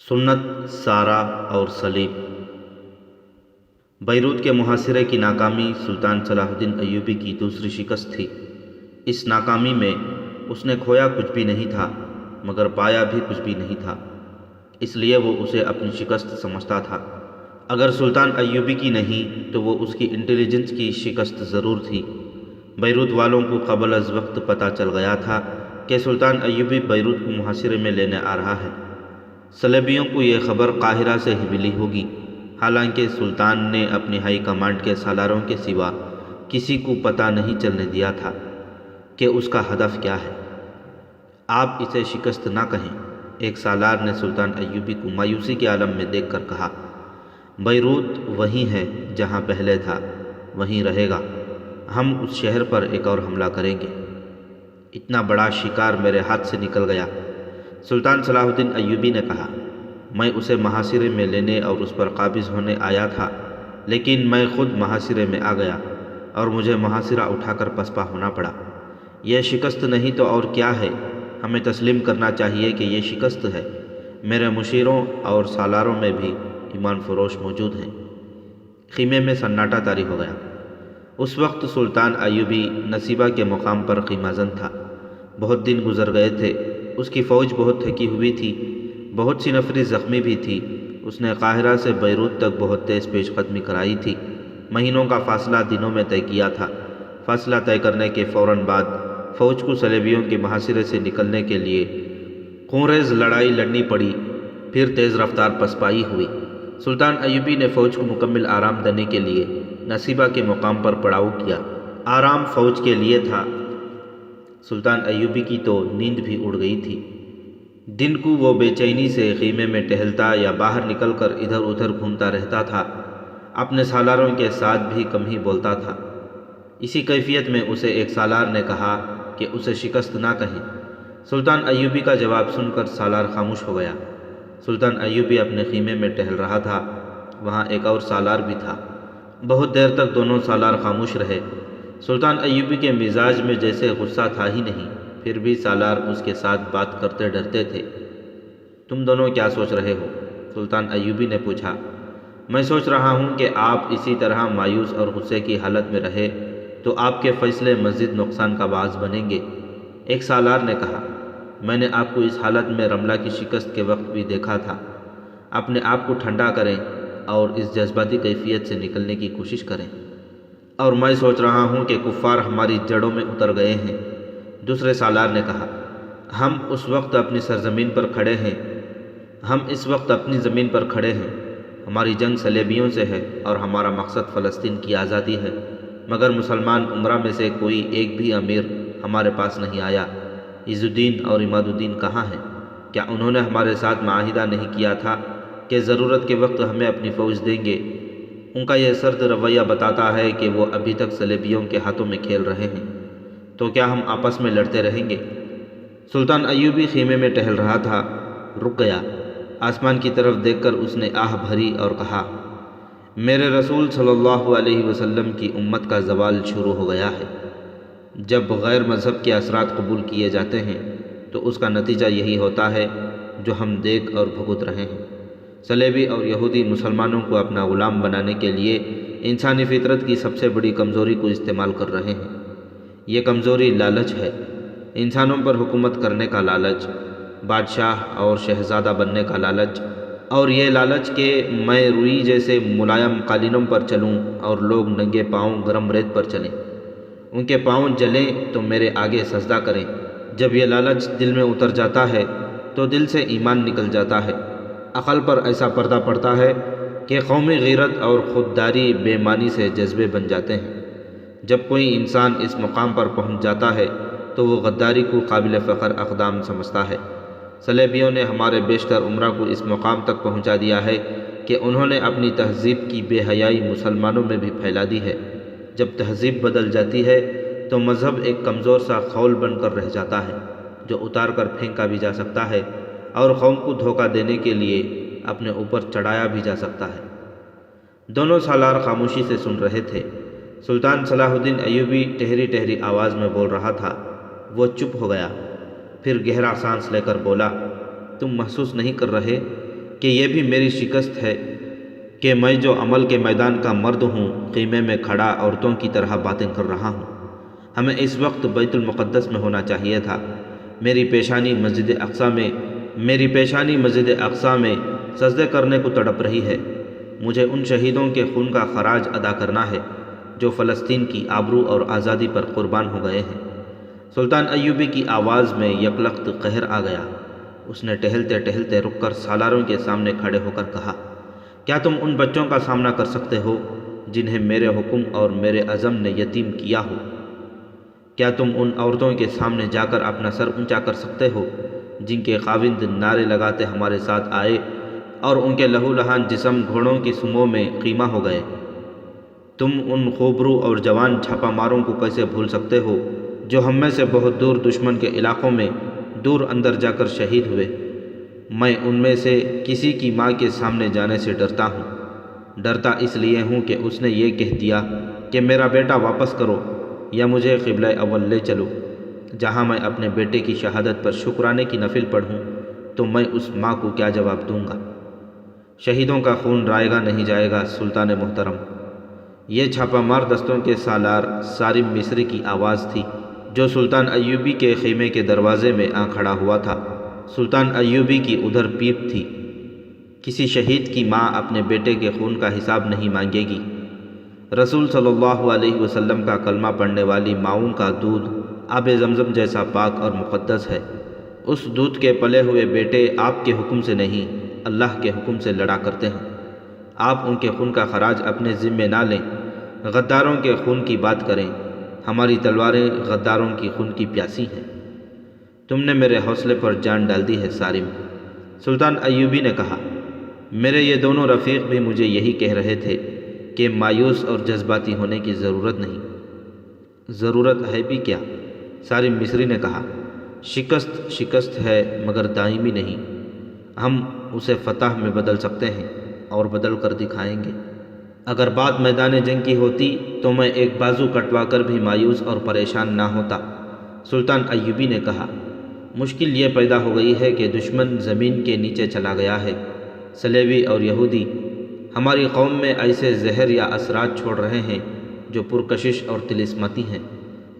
سنت سارا اور سلیب۔ بیروت کے محاصرے کی ناکامی سلطان صلاح الدین ایوبی کی دوسری شکست تھی۔ اس ناکامی میں اس نے کھویا کچھ بھی نہیں تھا مگر پایا بھی کچھ بھی نہیں تھا، اس لیے وہ اسے اپنی شکست سمجھتا تھا۔ اگر سلطان ایوبی کی نہیں تو وہ اس کی انٹیلیجنس کی شکست ضرور تھی۔ بیروت والوں کو قبل از وقت پتہ چل گیا تھا کہ سلطان ایوبی بیروت کو محاصرے میں لینے آ رہا ہے۔ صلیبیوں کو یہ خبر قاہرہ سے ہی ملی ہوگی، حالانکہ سلطان نے اپنی ہائی کمانڈ کے سالاروں کے سوا کسی کو پتہ نہیں چلنے دیا تھا کہ اس کا ہدف کیا ہے۔ آپ اسے شکست نہ کہیں، ایک سالار نے سلطان ایوبی کو مایوسی کے عالم میں دیکھ کر کہا۔ بیروت وہیں ہے جہاں پہلے تھا، وہیں رہے گا۔ ہم اس شہر پر ایک اور حملہ کریں گے۔ اتنا بڑا شکار میرے ہاتھ سے نکل گیا، سلطان صلاح الدین ایوبی نے کہا۔ میں اسے محاصرے میں لینے اور اس پر قابض ہونے آیا تھا، لیکن میں خود محاصرے میں آ گیا اور مجھے محاصرہ اٹھا کر پسپا ہونا پڑا۔ یہ شکست نہیں تو اور کیا ہے؟ ہمیں تسلیم کرنا چاہیے کہ یہ شکست ہے۔ میرے مشیروں اور سالاروں میں بھی ایمان فروش موجود ہیں۔ خیمے میں سناٹا طاری ہو گیا۔ اس وقت سلطان ایوبی نصیبہ کے مقام پر خیمہ زن تھا۔ بہت دن گزر گئے تھے، اس کی فوج بہت تھکی ہوئی تھی، بہت سی نفری زخمی بھی تھی۔ اس نے قاہرہ سے بیروت تک بہت تیز پیش قدمی کرائی تھی، مہینوں کا فاصلہ دنوں میں طے کیا تھا۔ فاصلہ طے کرنے کے فوراً بعد فوج کو صلیبیوں کے محاصرے سے نکلنے کے لیے خونریز لڑائی لڑنی پڑی، پھر تیز رفتار پسپائی ہوئی۔ سلطان ایوبی نے فوج کو مکمل آرام دینے کے لیے نصیبہ کے مقام پر پڑاؤ کیا۔ آرام فوج کے لیے تھا، سلطان ایوبی کی تو نیند بھی اڑ گئی تھی۔ دن کو وہ بے چینی سے خیمے میں ٹہلتا یا باہر نکل کر ادھر ادھر گھومتا رہتا تھا، اپنے سالاروں کے ساتھ بھی کم ہی بولتا تھا۔ اسی کیفیت میں اسے ایک سالار نے کہا کہ اسے شکست نہ کہیں۔ سلطان ایوبی کا جواب سن کر سالار خاموش ہو گیا۔ سلطان ایوبی اپنے خیمے میں ٹہل رہا تھا، وہاں ایک اور سالار بھی تھا۔ بہت دیر تک دونوں سالار خاموش رہے۔ سلطان ایوبی کے مزاج میں جیسے غصہ تھا ہی نہیں، پھر بھی سالار اس کے ساتھ بات کرتے ڈرتے تھے۔ تم دونوں کیا سوچ رہے ہو؟ سلطان ایوبی نے پوچھا۔ میں سوچ رہا ہوں کہ آپ اسی طرح مایوس اور غصے کی حالت میں رہے تو آپ کے فیصلے مزید نقصان کا باعث بنیں گے، ایک سالار نے کہا۔ میں نے آپ کو اس حالت میں رملہ کی شکست کے وقت بھی دیکھا تھا۔ اپنے آپ کو ٹھنڈا کریں اور اس جذباتی کیفیت سے نکلنے کی کوشش کریں۔ اور میں سوچ رہا ہوں کہ کفار ہماری جڑوں میں اتر گئے ہیں، دوسرے سالار نے کہا۔ ہم اس وقت اپنی سرزمین پر کھڑے ہیں، ہم اس وقت اپنی زمین پر کھڑے ہیں۔ ہماری جنگ صلیبیوں سے ہے اور ہمارا مقصد فلسطین کی آزادی ہے، مگر مسلمان امرا میں سے کوئی ایک بھی امیر ہمارے پاس نہیں آیا۔ عز الدین اور عماد الدین کہاں ہیں؟ کیا انہوں نے ہمارے ساتھ معاہدہ نہیں کیا تھا کہ ضرورت کے وقت ہمیں اپنی فوج دیں گے؟ ان کا یہ سرد رویہ بتاتا ہے کہ وہ ابھی تک صلیبیوں کے ہاتھوں میں کھیل رہے ہیں۔ تو کیا ہم آپس میں لڑتے رہیں گے؟ سلطان ایوبی خیمے میں ٹہل رہا تھا، رک گیا۔ آسمان کی طرف دیکھ کر اس نے آہ بھری اور کہا، میرے رسول صلی اللہ علیہ وسلم کی امت کا زوال شروع ہو گیا ہے۔ جب غیر مذہب کے اثرات قبول کیے جاتے ہیں تو اس کا نتیجہ یہی ہوتا ہے جو ہم دیکھ اور بھگت رہے ہیں۔ صلیبی اور یہودی مسلمانوں کو اپنا غلام بنانے کے لیے انسانی فطرت کی سب سے بڑی کمزوری کو استعمال کر رہے ہیں۔ یہ کمزوری لالچ ہے، انسانوں پر حکومت کرنے کا لالچ، بادشاہ اور شہزادہ بننے کا لالچ، اور یہ لالچ کہ میں روئی جیسے ملائم قالینوں پر چلوں اور لوگ ننگے پاؤں گرم ریت پر چلیں، ان کے پاؤں جلیں تو میرے آگے سجدہ کریں۔ جب یہ لالچ دل میں اتر جاتا ہے تو دل سے ایمان نکل جاتا ہے، عقل پر ایسا پردہ پڑتا ہے کہ قومی غیرت اور خودداری بے معنی سے جذبے بن جاتے ہیں۔ جب کوئی انسان اس مقام پر پہنچ جاتا ہے تو وہ غداری کو قابل فخر اقدام سمجھتا ہے۔ صلیبیوں نے ہمارے بیشتر امرا کو اس مقام تک پہنچا دیا ہے کہ انہوں نے اپنی تہذیب کی بے حیائی مسلمانوں میں بھی پھیلا دی ہے۔ جب تہذیب بدل جاتی ہے تو مذہب ایک کمزور سا خول بن کر رہ جاتا ہے جو اتار کر پھینکا بھی جا سکتا ہے اور قوم کو دھوکہ دینے کے لیے اپنے اوپر چڑھایا بھی جا سکتا ہے۔ دونوں سالار خاموشی سے سن رہے تھے۔ سلطان صلاح الدین ایوبی ٹہری ٹہری آواز میں بول رہا تھا۔ وہ چپ ہو گیا، پھر گہرا سانس لے کر بولا، تم محسوس نہیں کر رہے کہ یہ بھی میری شکست ہے کہ میں جو عمل کے میدان کا مرد ہوں، خیمے میں کھڑا عورتوں کی طرح باتیں کر رہا ہوں۔ ہمیں اس وقت بیت المقدس میں ہونا چاہیے تھا۔ میری پیشانی مسجد اقصیٰ میں سجدے کرنے کو تڑپ رہی ہے۔ مجھے ان شہیدوں کے خون کا خراج ادا کرنا ہے جو فلسطین کی آبرو اور آزادی پر قربان ہو گئے ہیں۔ سلطان ایوبی کی آواز میں یکلخت قہر آ گیا۔ اس نے ٹہلتے ٹہلتے رک کر سالاروں کے سامنے کھڑے ہو کر کہا، کیا تم ان بچوں کا سامنا کر سکتے ہو جنہیں میرے حکم اور میرے عزم نے یتیم کیا ہو؟ کیا تم ان عورتوں کے سامنے جا کر اپنا سر اونچا کر سکتے ہو جن کے خاوند نعرے لگاتے ہمارے ساتھ آئے اور ان کے لہو لہان جسم گھوڑوں کی سموں میں خیمہ ہو گئے؟ تم ان خوبرو اور جوان چھاپا ماروں کو کیسے بھول سکتے ہو جو ہم میں سے بہت دور دشمن کے علاقوں میں دور اندر جا کر شہید ہوئے؟ میں ان میں سے کسی کی ماں کے سامنے جانے سے ڈرتا ہوں۔ ڈرتا اس لیے ہوں کہ اس نے یہ کہہ دیا کہ میرا بیٹا واپس کرو یا مجھے قبلہ اول لے چلو۔ جہاں میں اپنے بیٹے کی شہادت پر شکرانے کی نفل پڑھوں تو میں اس ماں کو کیا جواب دوں گا؟ شہیدوں کا خون رائے گا نہیں جائے گا سلطان محترم۔ یہ چھاپا مار دستوں کے سالار سارم مصری کی آواز تھی جو سلطان ایوبی کے خیمے کے دروازے میں آ کھڑا ہوا تھا۔ سلطان ایوبی کی ادھر پیپ تھی۔ کسی شہید کی ماں اپنے بیٹے کے خون کا حساب نہیں مانگے گی۔ رسول صلی اللہ علیہ وسلم کا کلمہ پڑھنے والی ماؤں کا دودھ آب زمزم جیسا پاک اور مقدس ہے۔ اس دودھ کے پلے ہوئے بیٹے آپ کے حکم سے نہیں، اللہ کے حکم سے لڑا کرتے ہیں۔ آپ ان کے خون کا خراج اپنے ذمے نہ لیں، غداروں کے خون کی بات کریں۔ ہماری تلواریں غداروں کی خون کی پیاسی ہیں۔ تم نے میرے حوصلے پر جان ڈال دی ہے سارم۔ سلطان ایوبی نے کہا، میرے یہ دونوں رفیق بھی مجھے یہی کہہ رہے تھے کہ مایوس اور جذباتی ہونے کی ضرورت نہیں۔ ضرورت ہے بھی کیا؟ سارم مصری نے کہا، شکست ہے مگر دائمی نہیں۔ ہم اسے فتح میں بدل سکتے ہیں اور بدل کر دکھائیں گے۔ اگر بات میدان جنگ کی ہوتی تو میں ایک بازو کٹوا کر بھی مایوس اور پریشان نہ ہوتا۔ سلطان ایوبی نے کہا، مشکل یہ پیدا ہو گئی ہے کہ دشمن زمین کے نیچے چلا گیا ہے۔ صلیبی اور یہودی ہماری قوم میں ایسے زہر یا اثرات چھوڑ رہے ہیں جو پرکشش اور طلسماتی ہیں۔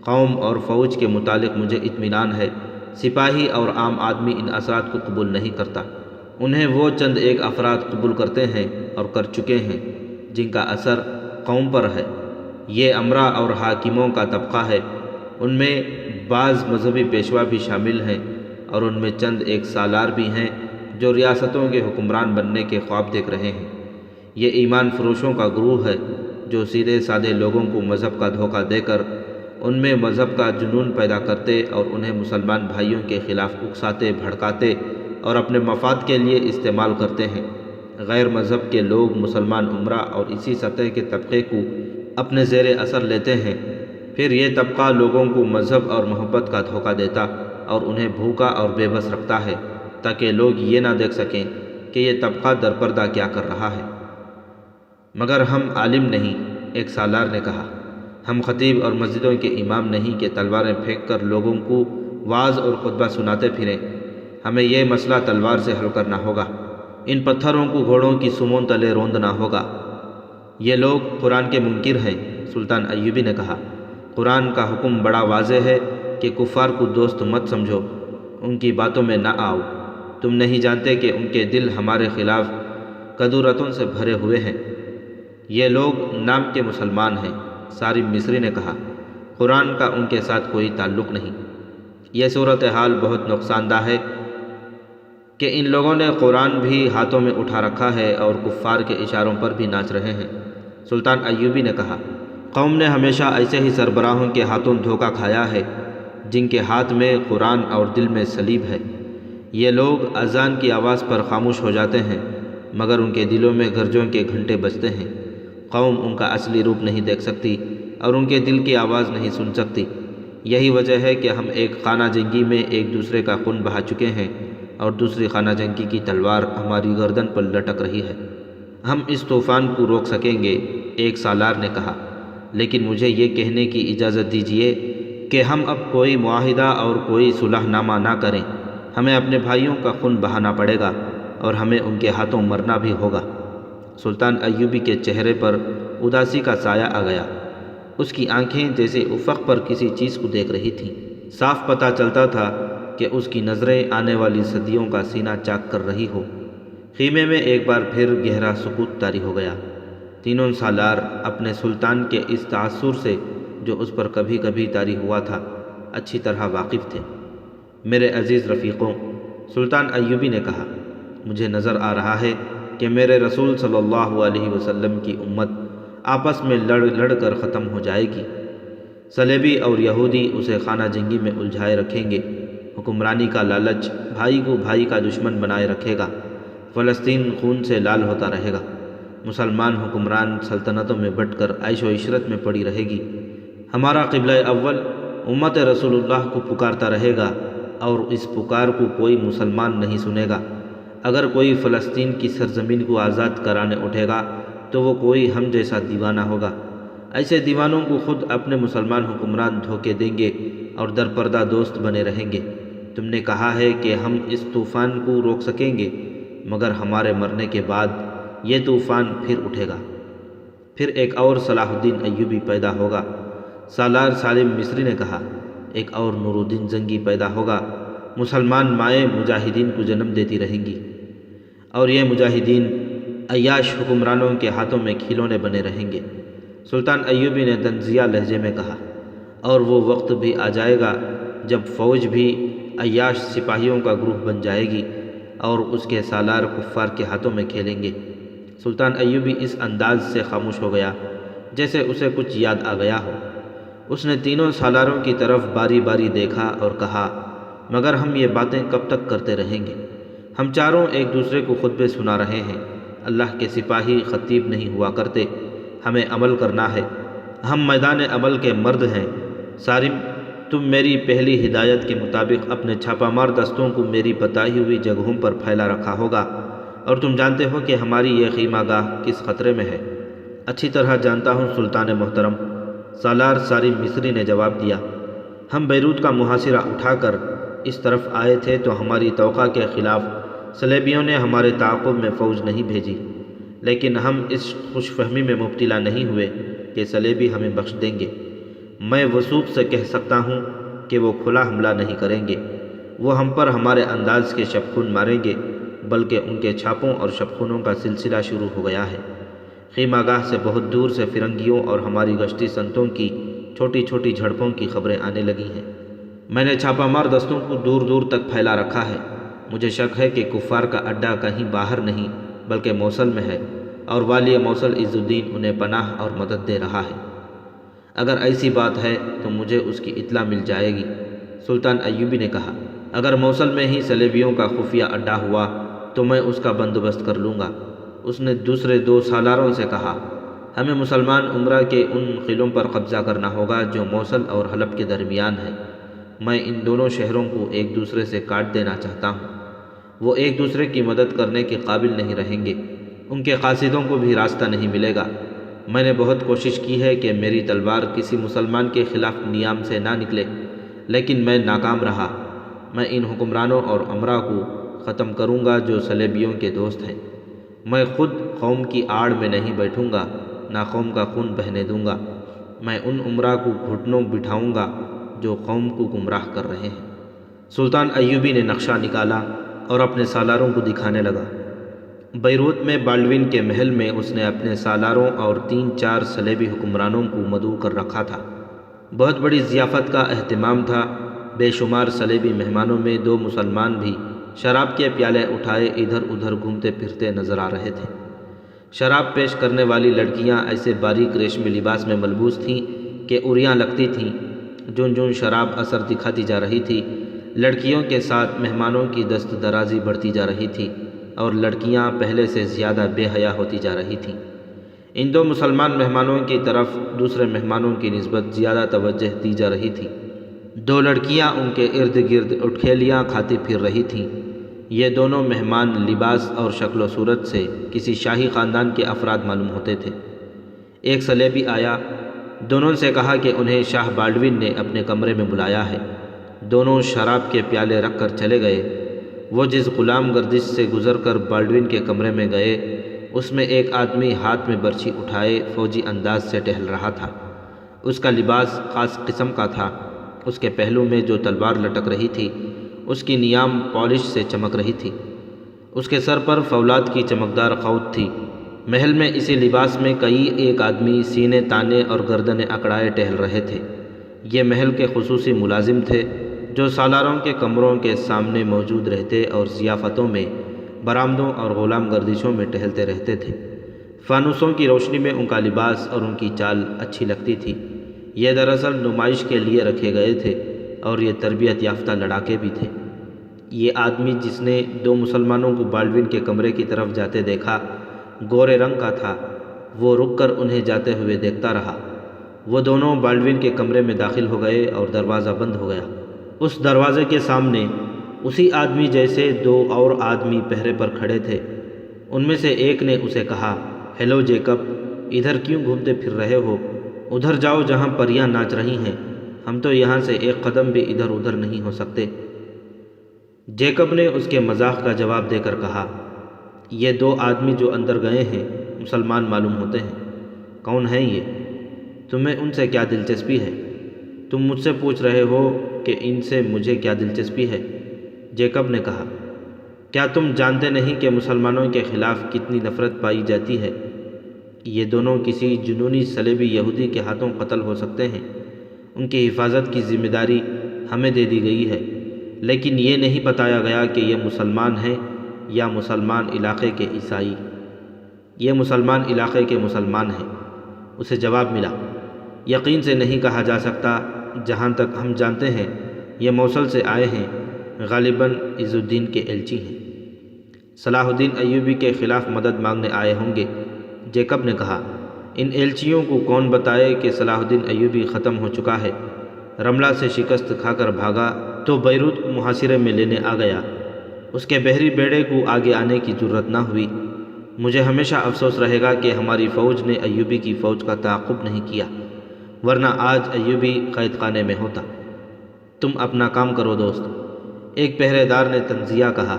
قوم اور فوج کے متعلق مجھے اطمینان ہے۔ سپاہی اور عام آدمی ان اثرات کو قبول نہیں کرتا۔ انہیں وہ چند ایک افراد قبول کرتے ہیں اور کر چکے ہیں جن کا اثر قوم پر ہے۔ یہ امرا اور حاکموں کا طبقہ ہے۔ ان میں بعض مذہبی پیشوا بھی شامل ہیں اور ان میں چند ایک سالار بھی ہیں جو ریاستوں کے حکمران بننے کے خواب دیکھ رہے ہیں۔ یہ ایمان فروشوں کا گروہ ہے جو سیدھے سادے لوگوں کو مذہب کا دھوکہ دے کر ان میں مذہب کا جنون پیدا کرتے اور انہیں مسلمان بھائیوں کے خلاف اکساتے بھڑکاتے اور اپنے مفاد کے لیے استعمال کرتے ہیں۔ غیر مذہب کے لوگ مسلمان عمرہ اور اسی سطح کے طبقے کو اپنے زیر اثر لیتے ہیں۔ پھر یہ طبقہ لوگوں کو مذہب اور محبت کا دھوکہ دیتا اور انہیں بھوکا اور بے بس رکھتا ہے تاکہ لوگ یہ نہ دیکھ سکیں کہ یہ طبقہ درپردہ کیا کر رہا ہے۔ مگر ہم عالم نہیں، ایک سالار نے کہا۔ ہم خطیب اور مسجدوں کے امام نہیں کہ تلواریں پھینک کر لوگوں کو وعظ اور خطبہ سناتے پھریں۔ ہمیں یہ مسئلہ تلوار سے حل کرنا ہوگا۔ ان پتھروں کو گھوڑوں کی سموں تلے روندنا ہوگا۔ یہ لوگ قرآن کے منکر ہیں۔ سلطان ایوبی نے کہا، قرآن کا حکم بڑا واضح ہے کہ کفار کو دوست مت سمجھو، ان کی باتوں میں نہ آؤ۔ تم نہیں جانتے کہ ان کے دل ہمارے خلاف کدورتوں سے بھرے ہوئے ہیں۔ یہ لوگ نام کے مسلمان ہیں۔ سارم مصری نے کہا، قرآن کا ان کے ساتھ کوئی تعلق نہیں۔ یہ صورتحال بہت نقصان دہ ہے کہ ان لوگوں نے قرآن بھی ہاتھوں میں اٹھا رکھا ہے اور کفار کے اشاروں پر بھی ناچ رہے ہیں۔ سلطان ایوبی نے کہا، قوم نے ہمیشہ ایسے ہی سربراہوں کے ہاتھوں دھوکہ کھایا ہے جن کے ہاتھ میں قرآن اور دل میں صلیب ہے۔ یہ لوگ اذان کی آواز پر خاموش ہو جاتے ہیں مگر ان کے دلوں میں گرجوں کے گھنٹے بجتے ہیں۔ قوم ان کا اصلی روپ نہیں دیکھ سکتی اور ان کے دل کی آواز نہیں سن سکتی۔ یہی وجہ ہے کہ ہم ایک خانہ جنگی میں ایک دوسرے کا خون بہا چکے ہیں اور دوسری خانہ جنگی کی تلوار ہماری گردن پر لٹک رہی ہے۔ ہم اس طوفان کو روک سکیں گے، ایک سالار نے کہا، لیکن مجھے یہ کہنے کی اجازت دیجیے کہ ہم اب کوئی معاہدہ اور کوئی صلح نامہ نہ کریں۔ ہمیں اپنے بھائیوں کا خون بہانا پڑے گا اور ہمیں ان کے ہاتھوں مرنا بھی ہوگا۔ سلطان ایوبی کے چہرے پر اداسی کا سایہ آ گیا۔ اس کی آنکھیں جیسے افق پر کسی چیز کو دیکھ رہی تھیں۔ صاف پتہ چلتا تھا کہ اس کی نظریں آنے والی صدیوں کا سینہ چاک کر رہی ہو۔ خیمے میں ایک بار پھر گہرا سکوت طاری ہو گیا۔ تینوں سالار اپنے سلطان کے اس تاثر سے جو اس پر کبھی کبھی طاری ہوا تھا اچھی طرح واقف تھے۔ میرے عزیز رفیقوں، سلطان ایوبی نے کہا، مجھے نظر آ رہا ہے کہ میرے رسول صلی اللہ علیہ وسلم کی امت آپس میں لڑ کر ختم ہو جائے گی۔ صلیبی اور یہودی اسے خانہ جنگی میں الجھائے رکھیں گے۔ حکمرانی کا لالچ بھائی کو بھائی کا دشمن بنائے رکھے گا۔ فلسطین خون سے لال ہوتا رہے گا۔ مسلمان حکمران سلطنتوں میں بٹ کر عیش و عشرت میں پڑی رہے گی۔ ہمارا قبلہ اول امت رسول اللہ کو پکارتا رہے گا اور اس پکار کو کوئی مسلمان نہیں سنے گا۔ اگر کوئی فلسطین کی سرزمین کو آزاد کرانے اٹھے گا تو وہ کوئی ہم جیسا دیوانہ ہوگا۔ ایسے دیوانوں کو خود اپنے مسلمان حکمران دھوکے دیں گے اور درپردہ دوست بنے رہیں گے۔ تم نے کہا ہے کہ ہم اس طوفان کو روک سکیں گے، مگر ہمارے مرنے کے بعد یہ طوفان پھر اٹھے گا۔ پھر ایک اور صلاح الدین ایوبی پیدا ہوگا۔ سالار سالم مصری نے کہا، ایک اور نور الدین زنگی پیدا ہوگا۔ مسلمان مائیں مجاہدین کو جنم دیتی رہیں گی اور یہ مجاہدین عیاش حکمرانوں کے ہاتھوں میں کھلونے بنے رہیں گے۔ سلطان ایوبی نے طنزیہ لہجے میں کہا، اور وہ وقت بھی آ جائے گا جب فوج بھی عیاش سپاہیوں کا گروہ بن جائے گی اور اس کے سالار کفار کے ہاتھوں میں کھیلیں گے۔ سلطان ایوبی اس انداز سے خاموش ہو گیا جیسے اسے کچھ یاد آ گیا ہو۔ اس نے تینوں سالاروں کی طرف باری باری دیکھا اور کہا، مگر ہم یہ باتیں کب تک کرتے رہیں گے؟ ہم چاروں ایک دوسرے کو خطبے سنا رہے ہیں۔ اللہ کے سپاہی خطیب نہیں ہوا کرتے، ہمیں عمل کرنا ہے۔ ہم میدان عمل کے مرد ہیں۔ سالم، تم میری پہلی ہدایت کے مطابق اپنے چھاپہ مار دستوں کو میری بتائی ہوئی جگہوں پر پھیلا رکھا ہوگا، اور تم جانتے ہو کہ ہماری یہ خیمہ گاہ کس خطرے میں ہے۔ اچھی طرح جانتا ہوں سلطان محترم، سالار سالم مصری نے جواب دیا۔ ہم بیروت کا محاصرہ اٹھا کر اس طرف آئے تھے تو ہماری توقع کے خلاف صلیبیوں نے ہمارے تعاقب میں فوج نہیں بھیجی، لیکن ہم اس خوش فہمی میں مبتلا نہیں ہوئے کہ صلیبی ہمیں بخش دیں گے۔ میں وثوق سے کہہ سکتا ہوں کہ وہ کھلا حملہ نہیں کریں گے۔ وہ ہم پر ہمارے انداز کے شبخون ماریں گے، بلکہ ان کے چھاپوں اور شبخونوں کا سلسلہ شروع ہو گیا ہے۔ خیمہ گاہ سے بہت دور سے فرنگیوں اور ہماری گشتی سنتوں کی چھوٹی چھوٹی جھڑپوں کی خبریں آنے لگی ہیں۔ میں نے چھاپہ مار دستوں کو دور دور تک پھیلا رکھا ہے۔ مجھے شک ہے کہ کفار کا اڈہ کہیں باہر نہیں بلکہ موصل میں ہے، اور والی موصل عز الدین انہیں پناہ اور مدد دے رہا ہے۔ اگر ایسی بات ہے تو مجھے اس کی اطلاع مل جائے گی۔ سلطان ایوبی نے کہا، اگر موصل میں ہی صلیبیوں کا خفیہ اڈہ ہوا تو میں اس کا بندوبست کر لوں گا۔ اس نے دوسرے دو سالاروں سے کہا، ہمیں مسلمان عمرہ کے ان قلعوں پر قبضہ کرنا ہوگا جو موصل اور حلب کے درمیان ہیں۔ میں ان دونوں شہروں کو ایک دوسرے سے کاٹ دینا چاہتا ہوں۔ وہ ایک دوسرے کی مدد کرنے کے قابل نہیں رہیں گے، ان کے قاصدوں کو بھی راستہ نہیں ملے گا۔ میں نے بہت کوشش کی ہے کہ میری تلوار کسی مسلمان کے خلاف نیام سے نہ نکلے، لیکن میں ناکام رہا۔ میں ان حکمرانوں اور امراء کو ختم کروں گا جو صلیبیوں کے دوست ہیں۔ میں خود قوم کی آڑ میں نہیں بیٹھوں گا، نہ قوم کا خون بہنے دوں گا۔ میں ان امراء کو گھٹنوں بٹھاؤں گا جو قوم کو گمراہ کر رہے ہیں۔ سلطان ایوبی نے نقشہ نکالا اور اپنے سالاروں کو دکھانے لگا۔ بیروت میں بالڈوین کے محل میں اس نے اپنے سالاروں اور 3-4 صلیبی حکمرانوں کو مدعو کر رکھا تھا۔ بہت بڑی ضیافت کا اہتمام تھا۔ بے شمار صلیبی مہمانوں میں 2 مسلمان بھی شراب کے پیالے اٹھائے ادھر ادھر گھومتے پھرتے نظر آ رہے تھے۔ شراب پیش کرنے والی لڑکیاں ایسے باریک ریشمی لباس میں ملبوس تھیں کہ عریاں لگتی تھیں۔ جون جون شراب اثر دکھاتی جا رہی تھی، لڑکیوں کے ساتھ مہمانوں کی دست درازی بڑھتی جا رہی تھی اور لڑکیاں پہلے سے زیادہ بے حیا ہوتی جا رہی تھیں۔ ان 2 مسلمان مہمانوں کی طرف دوسرے مہمانوں کی نسبت زیادہ توجہ دی جا رہی تھی۔ 2 لڑکیاں ان کے ارد گرد اٹھیلیاں کھاتی پھر رہی تھیں۔ یہ دونوں مہمان لباس اور شکل و صورت سے کسی شاہی خاندان کے افراد معلوم ہوتے تھے۔ ایک صلیبی آیا، دونوں سے کہا کہ انہیں شاہ بالڈوین نے اپنے کمرے میں بلایا ہے۔ دونوں شراب کے پیالے رکھ کر چلے گئے۔ وہ جس غلام گردش سے گزر کر بالڈون کے کمرے میں گئے اس میں ایک آدمی ہاتھ میں برچھی اٹھائے فوجی انداز سے ٹہل رہا تھا۔ اس کا لباس خاص قسم کا تھا۔ اس کے پہلو میں جو تلوار لٹک رہی تھی اس کی نیام پالش سے چمک رہی تھی۔ اس کے سر پر فولاد کی چمکدار قوت تھی۔ محل میں اسی لباس میں کئی ایک آدمی سینے تانے اور گردنیں اکڑائے ٹہل رہے تھے۔ یہ محل کے خصوصی ملازم تھے جو سالاروں کے کمروں کے سامنے موجود رہتے اور ضیافتوں میں، برآمدوں اور غلام گردشوں میں ٹہلتے رہتے تھے۔ فانوسوں کی روشنی میں ان کا لباس اور ان کی چال اچھی لگتی تھی۔ یہ دراصل نمائش کے لیے رکھے گئے تھے اور یہ تربیت یافتہ لڑاکے بھی تھے۔ یہ آدمی جس نے دو مسلمانوں کو بالڈون کے کمرے کی طرف جاتے دیکھا گورے رنگ کا تھا۔ وہ رک کر انہیں جاتے ہوئے دیکھتا رہا۔ وہ دونوں بالڈون کے کمرے میں داخل ہو گئے اور دروازہ بند ہو گیا۔ اس دروازے کے سامنے اسی آدمی جیسے دو اور آدمی پہرے پر کھڑے تھے۔ ان میں سے ایک نے اسے کہا، ہیلو جیکب، ادھر کیوں گھومتے پھر رہے ہو؟ ادھر جاؤ جہاں پریاں ناچ رہی ہیں، ہم تو یہاں سے ایک قدم بھی ادھر ادھر نہیں ہو سکتے۔ جیکب نے اس کے مذاق کا جواب دے کر کہا، یہ دو آدمی جو اندر گئے ہیں مسلمان معلوم ہوتے ہیں۔ کون ہیں یہ؟ تمہیں ان سے کیا دلچسپی ہے؟ تم مجھ سے پوچھ رہے ہو کہ ان سے مجھے کیا دلچسپی ہے؟ جیکب نے کہا، کیا تم جانتے نہیں کہ مسلمانوں کے خلاف کتنی نفرت پائی جاتی ہے؟ یہ دونوں کسی جنونی صلیبی یہودی کے ہاتھوں قتل ہو سکتے ہیں۔ ان کی حفاظت کی ذمہ داری ہمیں دے دی گئی ہے، لیکن یہ نہیں بتایا گیا کہ یہ مسلمان ہیں یا مسلمان علاقے کے عیسائی۔ یہ مسلمان علاقے کے مسلمان ہیں۔ اسے جواب ملا، یقین سے نہیں کہا جا سکتا، جہاں تک ہم جانتے ہیں یہ موصل سے آئے ہیں، غالباً عز الدین کے ایلچی ہیں۔ صلاح الدین ایوبی کے خلاف مدد مانگنے آئے ہوں گے، جیکب نے کہا۔ ان ایلچیوں کو کون بتائے کہ صلاح الدین ایوبی ختم ہو چکا ہے؟ رملہ سے شکست کھا کر بھاگا تو بیروت کو محاصرے میں لینے آ گیا۔ اس کے بحری بیڑے کو آگے آنے کی جرت نہ ہوئی۔ مجھے ہمیشہ افسوس رہے گا کہ ہماری فوج نے ایوبی کی فوج کا تعاقب نہیں کیا، ورنہ آج ایوبی قید خانے میں ہوتا۔ تم اپنا کام کرو دوست، ایک پہرے دار نے تنزیہ کہا۔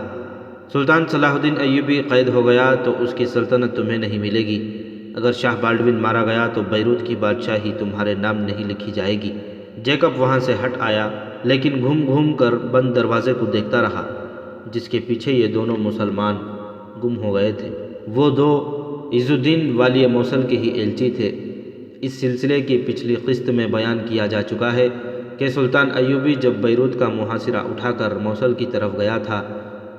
سلطان صلاح الدین ایوبی قید ہو گیا تو اس کی سلطنت تمہیں نہیں ملے گی۔ اگر شاہ بالڈون مارا گیا تو بیروت کی بادشاہی تمہارے نام نہیں لکھی جائے گی۔ جیکب وہاں سے ہٹ آیا، لیکن گھوم گھوم کر بند دروازے کو دیکھتا رہا جس کے پیچھے یہ دونوں مسلمان گم ہو گئے تھے۔ وہ دو عز الدین والی موصل کے ہی ایلچی تھے۔ اس سلسلے کی پچھلی قسط میں بیان کیا جا چکا ہے کہ سلطان ایوبی جب بیروت کا محاصرہ اٹھا کر موصل کی طرف گیا تھا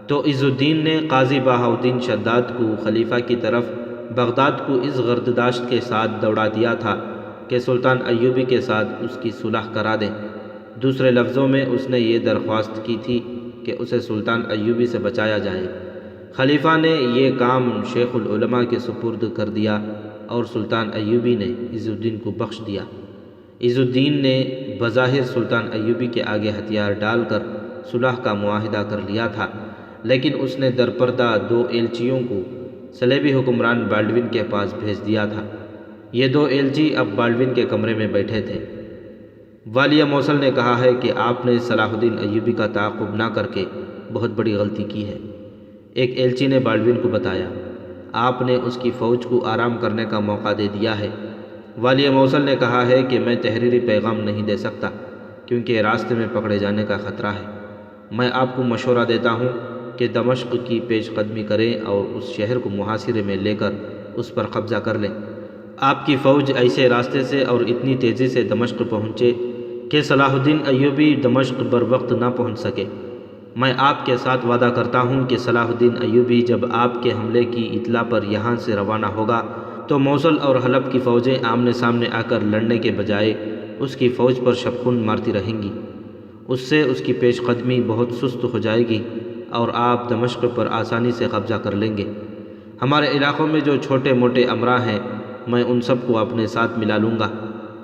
تو عز الدین نے قاضی بہاؤالدین شداد کو خلیفہ کی طرف بغداد کو اس غرضداشت کے ساتھ دوڑا دیا تھا کہ سلطان ایوبی کے ساتھ اس کی صلح کرا دیں۔ دوسرے لفظوں میں اس نے یہ درخواست کی تھی کہ اسے سلطان ایوبی سے بچایا جائے۔ خلیفہ نے یہ کام شیخ العلماء کے سپرد کر دیا اور سلطان ایوبی نے عز الدین کو بخش دیا۔ عز الدین نے بظاہر سلطان ایوبی کے آگے ہتھیار ڈال کر صلح کا معاہدہ کر لیا تھا، لیکن اس نے درپردہ دو ایلچیوں کو صلیبی حکمران بالڈون کے پاس بھیج دیا تھا۔ یہ دو ایلچی اب بالڈون کے کمرے میں بیٹھے تھے۔ والیہ موصل نے کہا ہے کہ آپ نے صلاح الدین ایوبی کا تعاقب نہ کر کے بہت بڑی غلطی کی ہے۔ ایک ایلچی نے بالڈون کو بتایا، آپ نے اس کی فوج کو آرام کرنے کا موقع دے دیا ہے۔ والیہ موصل نے کہا ہے کہ میں تحریری پیغام نہیں دے سکتا کیونکہ راستے میں پکڑے جانے کا خطرہ ہے۔ میں آپ کو مشورہ دیتا ہوں کہ دمشق کی پیش قدمی کریں اور اس شہر کو محاصرے میں لے کر اس پر قبضہ کر لیں۔ آپ کی فوج ایسے راستے سے اور اتنی تیزی سے دمشق پہنچے کہ صلاح الدین ایوبی دمشق بروقت نہ پہنچ سکے۔ میں آپ کے ساتھ وعدہ کرتا ہوں کہ صلاح الدین ایوبی جب آپ کے حملے کی اطلاع پر یہاں سے روانہ ہوگا تو موصل اور حلب کی فوجیں آمنے سامنے آ کر لڑنے کے بجائے اس کی فوج پر شبخون مارتی رہیں گی۔ اس سے اس کی پیش قدمی بہت سست ہو جائے گی اور آپ دمشق پر آسانی سے قبضہ کر لیں گے۔ ہمارے علاقوں میں جو چھوٹے موٹے امراء ہیں میں ان سب کو اپنے ساتھ ملا لوں گا۔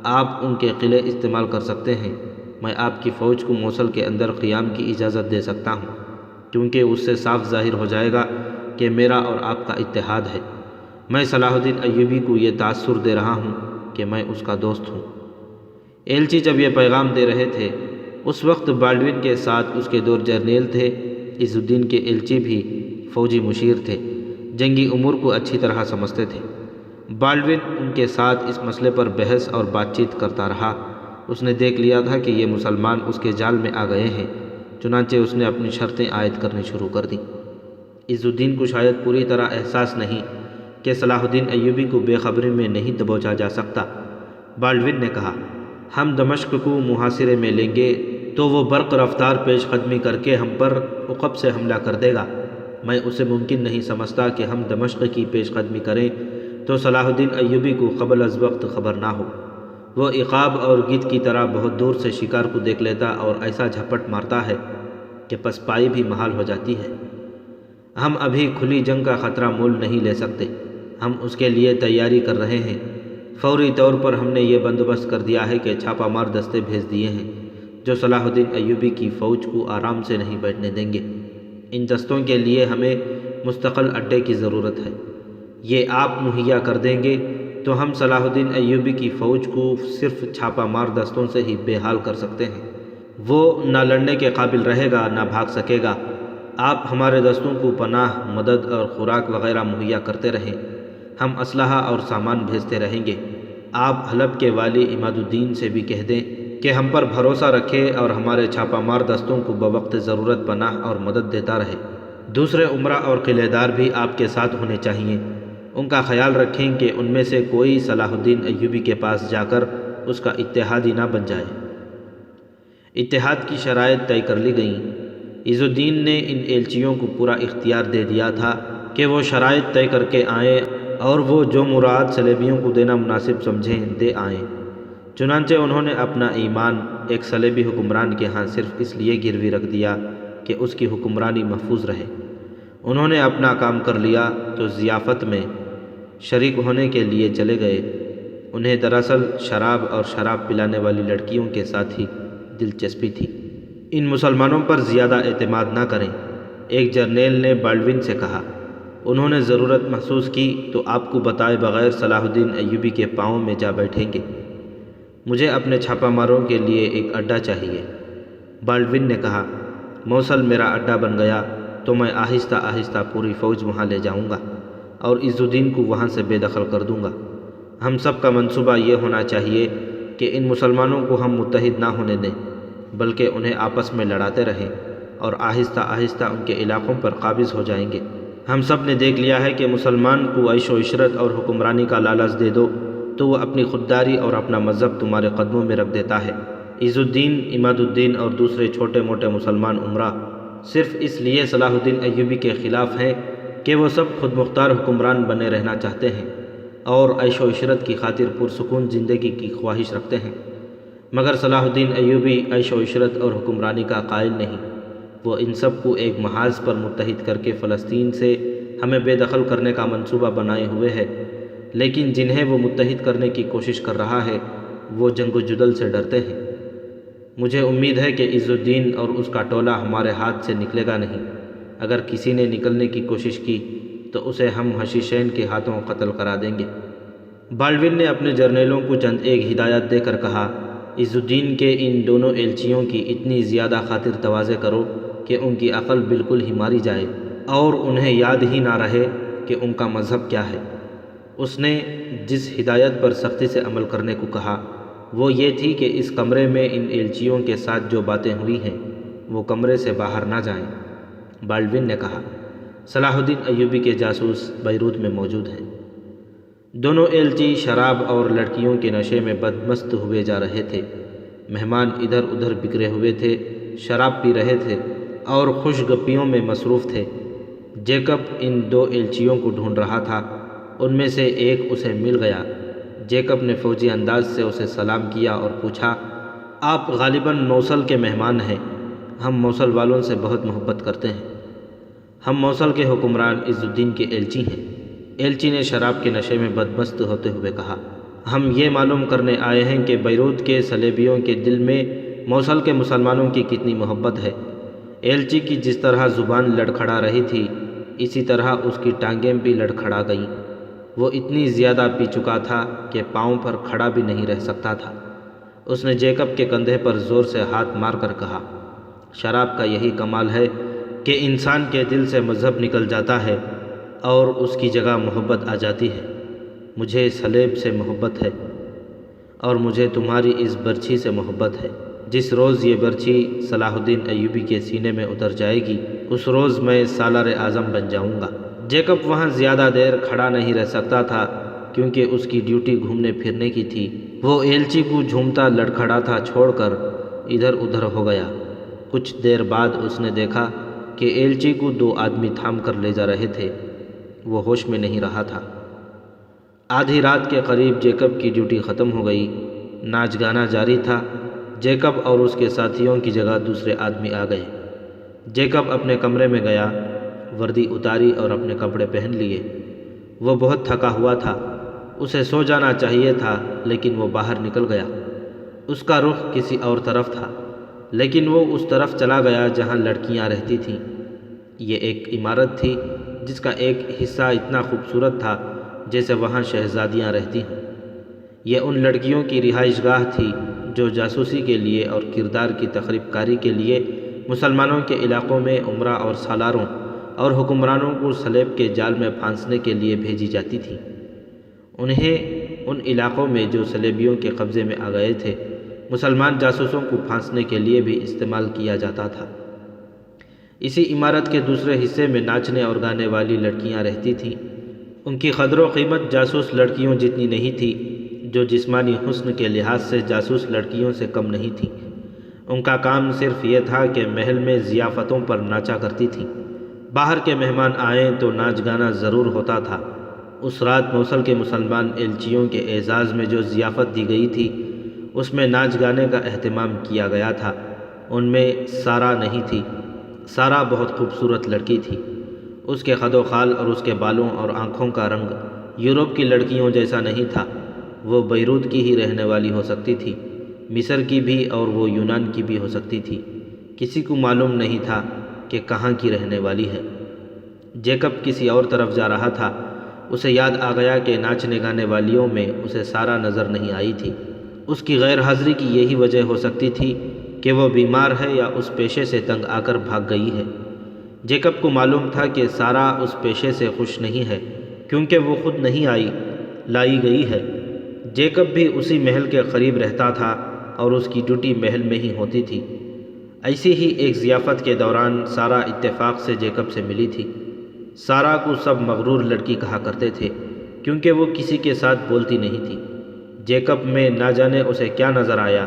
آپ ان کے قلعے استعمال کر سکتے ہیں۔ میں آپ کی فوج کو موصل کے اندر قیام کی اجازت دے سکتا ہوں کیونکہ اس سے صاف ظاہر ہو جائے گا کہ میرا اور آپ کا اتحاد ہے۔ میں صلاح الدین ایوبی کو یہ تاثر دے رہا ہوں کہ میں اس کا دوست ہوں۔ ایلچی جب یہ پیغام دے رہے تھے اس وقت بالڈون کے ساتھ اس کے دو جرنیل تھے، عز الدین کے ایلچی بھی فوجی مشیر تھے، جنگی امور کو اچھی طرح سمجھتے تھے۔ بالڈون ان کے ساتھ اس مسئلے پر بحث اور بات چیت کرتا رہا۔ اس نے دیکھ لیا تھا کہ یہ مسلمان اس کے جال میں آ گئے ہیں، چنانچہ اس نے اپنی شرطیں عائد کرنی شروع کر دیں۔ عز الدین کو شاید پوری طرح احساس نہیں کہ صلاح الدین ایوبی کو بے خبری میں نہیں دبوچا جا سکتا۔ بالڈون نے کہا، ہم دمشق کو محاصرے میں لیں گے تو وہ برق رفتار پیش قدمی کر کے ہم پر عقب سے حملہ کر دے گا۔ میں اسے ممکن نہیں سمجھتا کہ ہم دمشق کی پیش قدمی کریں تو صلاح الدین ایوبی کو قبل از وقت خبر نہ ہو۔ وہ عقاب اور گدھ کی طرح بہت دور سے شکار کو دیکھ لیتا اور ایسا جھپٹ مارتا ہے کہ پسپائی بھی محال ہو جاتی ہے۔ ہم ابھی کھلی جنگ کا خطرہ مول نہیں لے سکتے، ہم اس کے لیے تیاری کر رہے ہیں۔ فوری طور پر ہم نے یہ بندوبست کر دیا ہے کہ چھاپہ مار دستے بھیج دیے ہیں جو صلاح الدین ایوبی کی فوج کو آرام سے نہیں بیٹھنے دیں گے۔ ان دستوں کے لیے ہمیں مستقل اڈے کی ضرورت ہے۔ یہ آپ مہیا کر دیں گے تو ہم صلاح الدین ایوبی کی فوج کو صرف چھاپہ مار دستوں سے ہی بے حال کر سکتے ہیں۔ وہ نہ لڑنے کے قابل رہے گا نہ بھاگ سکے گا۔ آپ ہمارے دستوں کو پناہ، مدد اور خوراک وغیرہ مہیا کرتے رہیں، ہم اسلحہ اور سامان بھیجتے رہیں گے۔ آپ حلب کے والی عماد الدین سے بھی کہہ دیں کہ ہم پر بھروسہ رکھے اور ہمارے چھاپہ مار دستوں کو بوقت ضرورت پناہ اور مدد دیتا رہے۔ دوسرے عمرا اور قلعے دار بھی آپ کے ساتھ ہونے چاہیے۔ ان کا خیال رکھیں کہ ان میں سے کوئی صلاح الدین ایوبی کے پاس جا کر اس کا اتحادی نہ بن جائے۔ اتحاد کی شرائط طے کر لی گئیں۔ عز الدین نے ان ایلچیوں کو پورا اختیار دے دیا تھا کہ وہ شرائط طے کر کے آئیں اور وہ جو مراد صلیبیوں کو دینا مناسب سمجھیں دے آئیں۔ چنانچہ انہوں نے اپنا ایمان ایک صلیبی حکمران کے ہاں صرف اس لیے گروی رکھ دیا کہ اس کی حکمرانی محفوظ رہے۔ انہوں نے اپنا کام کر لیا تو ضیافت میں شریک ہونے کے لیے چلے گئے۔ انہیں دراصل شراب اور شراب پلانے والی لڑکیوں کے ساتھ ہی دلچسپی تھی۔ ان مسلمانوں پر زیادہ اعتماد نہ کریں، ایک جرنیل نے بالڈون سے کہا۔ انہوں نے ضرورت محسوس کی تو آپ کو بتائے بغیر صلاح الدین ایوبی کے پاؤں میں جا بیٹھیں گے۔ مجھے اپنے چھاپہ ماروں کے لیے ایک اڈا چاہیے۔ بالڈون نے کہا، موصل میرا اڈا بن گیا تو میں آہستہ آہستہ پوری فوج وہاں لے جاؤں گا اور عز الدین کو وہاں سے بے دخل کر دوں گا۔ ہم سب کا منصوبہ یہ ہونا چاہیے کہ ان مسلمانوں کو ہم متحد نہ ہونے دیں، بلکہ انہیں آپس میں لڑاتے رہیں اور آہستہ آہستہ ان کے علاقوں پر قابض ہو جائیں گے۔ ہم سب نے دیکھ لیا ہے کہ مسلمان کو عیش و عشرت اور حکمرانی کا لالچ دے دو تو وہ اپنی خودداری اور اپنا مذہب تمہارے قدموں میں رکھ دیتا ہے۔ عز الدین، عماد الدین اور دوسرے چھوٹے موٹے مسلمان عمرا صرف اس لیے صلاح الدین ایوبی کے خلاف ہیں کہ وہ سب خود مختار حکمران بنے رہنا چاہتے ہیں اور عیش و عشرت کی خاطر پرسکون زندگی کی خواہش رکھتے ہیں، مگر صلاح الدین ایوبی عیش و عشرت اور حکمرانی کا قائل نہیں۔ وہ ان سب کو ایک محاذ پر متحد کر کے فلسطین سے ہمیں بے دخل کرنے کا منصوبہ بنائے ہوئے ہے، لیکن جنہیں وہ متحد کرنے کی کوشش کر رہا ہے وہ جنگ و جدل سے ڈرتے ہیں۔ مجھے امید ہے کہ عز الدین اور اس کا ٹولہ ہمارے ہاتھ سے نکلے گا نہیں۔ اگر کسی نے نکلنے کی کوشش کی تو اسے ہم حشیشین کے ہاتھوں قتل کرا دیں گے۔ بالڈون نے اپنے جرنیلوں کو چند ایک ہدایت دے کر کہا، عز الدین کے ان دونوں ایلچیوں کی اتنی زیادہ خاطر تواضع کرو کہ ان کی عقل بالکل ہی ماری جائے اور انہیں یاد ہی نہ رہے کہ ان کا مذہب کیا ہے۔ اس نے جس ہدایت پر سختی سے عمل کرنے کو کہا وہ یہ تھی کہ اس کمرے میں ان ایلچیوں کے ساتھ جو باتیں ہوئی ہیں وہ کمرے سے باہر نہ جائیں۔ بالڈون نے کہا، صلاح الدین ایوبی کے جاسوس بیروت میں موجود ہیں۔ دونوں ایلچی شراب اور لڑکیوں کے نشے میں بدمست ہوئے جا رہے تھے۔ مہمان ادھر ادھر بکھرے ہوئے تھے، شراب پی رہے تھے اور خوش گپیوں میں مصروف تھے۔ جیکب ان دو ایلچیوں کو ڈھونڈ رہا تھا، ان میں سے ایک اسے مل گیا۔ جیکب نے فوجی انداز سے اسے سلام کیا اور پوچھا، آپ غالباً موصل کے مہمان ہیں؟ ہم موصل والوں سے بہت محبت کرتے ہیں۔ ہم موصل کے حکمران عز الدین کے ایلچی ہیں۔ ایلچی نے شراب کے نشے میں بدمست ہوتے ہوئے کہا، ہم یہ معلوم کرنے آئے ہیں کہ بیروت کے صلیبیوں کے دل میں موصل کے مسلمانوں کی کتنی محبت ہے۔ ایلچی کی جس طرح زبان لڑکھڑا رہی تھی اسی طرح اس کی ٹانگیں بھی لڑکھڑا گئیں۔ وہ اتنی زیادہ پی چکا تھا کہ پاؤں پر کھڑا بھی نہیں رہ سکتا تھا۔ اس نے جیکب کے کندھے پر زور سے ہاتھ مار کر کہا، شراب کا یہی کمال ہے کہ انسان کے دل سے مذہب نکل جاتا ہے اور اس کی جگہ محبت آ جاتی ہے۔ مجھے صلیب سے محبت ہے اور مجھے تمہاری اس برچھی سے محبت ہے۔ جس روز یہ برچھی صلاح الدین ایوبی کے سینے میں اتر جائے گی اس روز میں سالار اعظم بن جاؤں گا۔ جیکب وہاں زیادہ دیر کھڑا نہیں رہ سکتا تھا کیونکہ اس کی ڈیوٹی گھومنے پھرنے کی تھی۔ وہ ایلچی کو جھومتا لڑکھڑاتا چھوڑ کر ادھر ادھر ہو گیا۔ کچھ دیر بعد اس نے دیکھا کہ ایلچی کو دو آدمی تھام کر لے جا رہے تھے۔ وہ ہوش میں نہیں رہا تھا۔ آدھی رات کے قریب جیکب کی ڈیوٹی ختم ہو گئی۔ ناچ گانا جاری تھا۔ جیکب اور اس کے ساتھیوں کی جگہ دوسرے آدمی آ گئے۔ جیکب اپنے کمرے میں گیا، وردی اتاری اور اپنے کپڑے پہن لیے۔ وہ بہت تھکا ہوا تھا۔ اسے سو جانا چاہیے تھا لیکن وہ باہر نکل گیا۔ اس کا رخ کسی اور طرف تھا لیکن وہ اس طرف چلا گیا جہاں لڑکیاں رہتی تھیں۔ یہ ایک عمارت تھی جس کا ایک حصہ اتنا خوبصورت تھا جیسے وہاں شہزادیاں رہتی ہوں۔ یہ ان لڑکیوں کی رہائش گاہ تھی جو جاسوسی کے لیے اور کردار کی تخریب کاری کے لیے مسلمانوں کے علاقوں میں امراء اور سالاروں اور حکمرانوں کو صلیب کے جال میں پھانسنے کے لیے بھیجی جاتی تھیں۔ انہیں ان علاقوں میں جو صلیبیوں کے قبضے میں آ گئے تھے مسلمان جاسوسوں کو پھانسنے کے لیے بھی استعمال کیا جاتا تھا۔ اسی عمارت کے دوسرے حصے میں ناچنے اور گانے والی لڑکیاں رہتی تھیں۔ ان کی قدر و قیمت جاسوس لڑکیوں جتنی نہیں تھی جو جسمانی حسن کے لحاظ سے جاسوس لڑکیوں سے کم نہیں تھیں۔ ان کا کام صرف یہ تھا کہ محل میں ضیافتوں پر ناچا کرتی تھیں۔ باہر کے مہمان آئیں تو ناچ گانا ضرور ہوتا تھا۔ اس رات موصل کے مسلمان ایلچیوں کے اعزاز میں جو ضیافت دی گئی تھی اس میں ناچ گانے کا اہتمام کیا گیا تھا۔ ان میں سارا نہیں تھی۔ سارا بہت خوبصورت لڑکی تھی۔ اس کے خد و خال اور اس کے بالوں اور آنکھوں کا رنگ یورپ کی لڑکیوں جیسا نہیں تھا۔ وہ بیروت کی ہی رہنے والی ہو سکتی تھی، مصر کی بھی اور وہ یونان کی بھی ہو سکتی تھی۔ کسی کو معلوم نہیں تھا کہ کہاں کی رہنے والی ہے۔ جیکب کسی اور طرف جا رہا تھا۔ اسے یاد آ گیا کہ ناچنے گانے والیوں میں اسے سارا نظر نہیں آئی تھی۔ اس کی غیر حاضری کی یہی وجہ ہو سکتی تھی کہ وہ بیمار ہے یا اس پیشے سے تنگ آ کر بھاگ گئی ہے۔ جیکب کو معلوم تھا کہ سارا اس پیشے سے خوش نہیں ہے کیونکہ وہ خود نہیں لائی گئی ہے۔ جیکب بھی اسی محل کے قریب رہتا تھا اور اس کی ڈیوٹی محل میں ہی ہوتی تھی۔ ایسی ہی ایک ضیافت کے دوران سارا اتفاق سے جیکب سے ملی تھی۔ سارا کو سب مغرور لڑکی کہا کرتے تھے کیونکہ وہ کسی کے ساتھ بولتی نہیں تھی۔ جیکب میں نہ جانے اسے کیا نظر آیا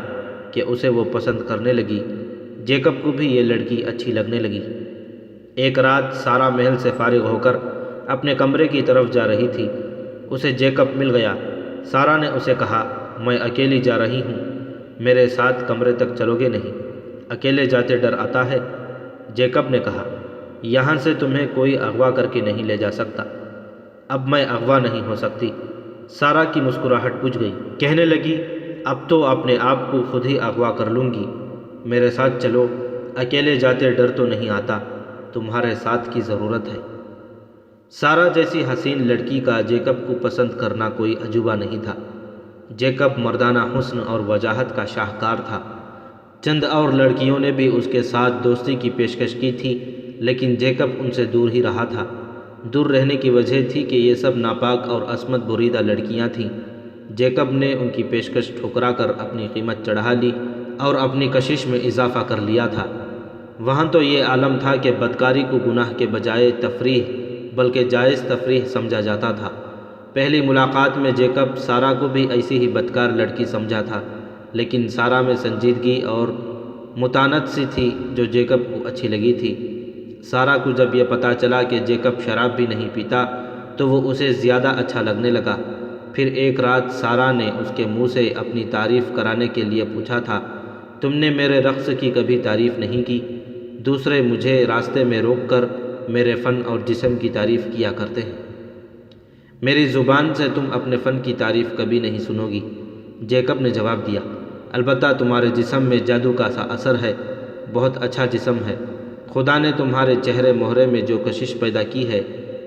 کہ اسے وہ پسند کرنے لگی۔ جیکب کو بھی یہ لڑکی اچھی لگنے لگی۔ ایک رات سارا محل سے فارغ ہو کر اپنے کمرے کی طرف جا رہی تھی۔ اسے جیکب مل گیا۔ سارا نے اسے کہا، میں اکیلی جا رہی ہوں، میرے ساتھ کمرے تک چلو گے نہیں؟ اکیلے جاتے ڈر آتا ہے؟ جیکب نے کہا، یہاں سے تمہیں کوئی اغوا کر کے نہیں لے جا سکتا۔ اب میں اغوا نہیں ہو سکتی۔ سارا کی مسکراہٹ بجھ گئی۔ کہنے لگی، اب تو اپنے آپ کو خود ہی اغوا کر لوں گی۔ میرے ساتھ چلو، اکیلے جاتے ڈر تو نہیں آتا، تمہارے ساتھ کی ضرورت ہے۔ سارا جیسی حسین لڑکی کا جیکب کو پسند کرنا کوئی عجوبہ نہیں تھا۔ جیکب مردانہ حسن اور وجاہت کا شاہکار تھا۔ چند اور لڑکیوں نے بھی اس کے ساتھ دوستی کی پیشکش کی تھی لیکن جیکب ان سے دور ہی رہا تھا۔ دور رہنے کی وجہ تھی کہ یہ سب ناپاک اور عصمت بریدہ لڑکیاں تھیں۔ جیکب نے ان کی پیشکش ٹھکرا کر اپنی قیمت چڑھا لی اور اپنی کشش میں اضافہ کر لیا تھا۔ وہاں تو یہ عالم تھا کہ بدکاری کو گناہ کے بجائے تفریح بلکہ جائز تفریح سمجھا جاتا تھا۔ پہلی ملاقات میں جیکب سارا کو بھی ایسی ہی بدکار لڑکی سمجھا تھا لیکن سارا میں سنجیدگی اور متانت سی تھی جو جیکب کو اچھی لگی تھی۔ سارا کو جب یہ پتہ چلا کہ جیکب شراب بھی نہیں پیتا تو وہ اسے زیادہ اچھا لگنے لگا۔ پھر ایک رات سارا نے اس کے منہ سے اپنی تعریف کرانے کے لیے پوچھا تھا، تم نے میرے رقص کی کبھی تعریف نہیں کی؟ دوسرے مجھے راستے میں روک کر میرے فن اور جسم کی تعریف کیا کرتے ہیں، میری زبان سے تم اپنے فن کی تعریف کبھی نہیں سنو گی۔ جیکب نے جواب دیا، البتہ تمہارے جسم میں جادو کا سا اثر ہے، بہت اچھا جسم ہے۔ خدا نے تمہارے چہرے مہرے میں جو کشش پیدا کی ہے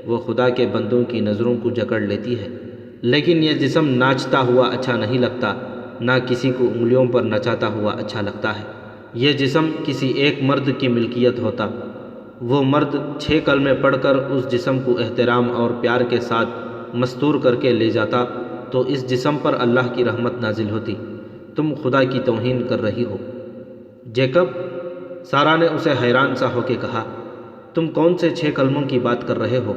وہ خدا کے بندوں کی نظروں کو جکڑ لیتی ہے، لیکن یہ جسم ناچتا ہوا اچھا نہیں لگتا، نہ کسی کو انگلیوں پر نچاتا ہوا اچھا لگتا ہے۔ یہ جسم کسی ایک مرد کی ملکیت ہوتا وہ مرد 6 کلمے پڑھ کر اس جسم کو احترام اور پیار کے ساتھ مستور کر کے لے جاتا تو اس جسم پر اللہ کی رحمت نازل ہوتی۔ تم خدا کی توہین کر رہی ہو۔ جیکب، سارا نے اسے حیران سا ہو کے کہا، تم کون سے 6 کلموں کی بات کر رہے ہو؟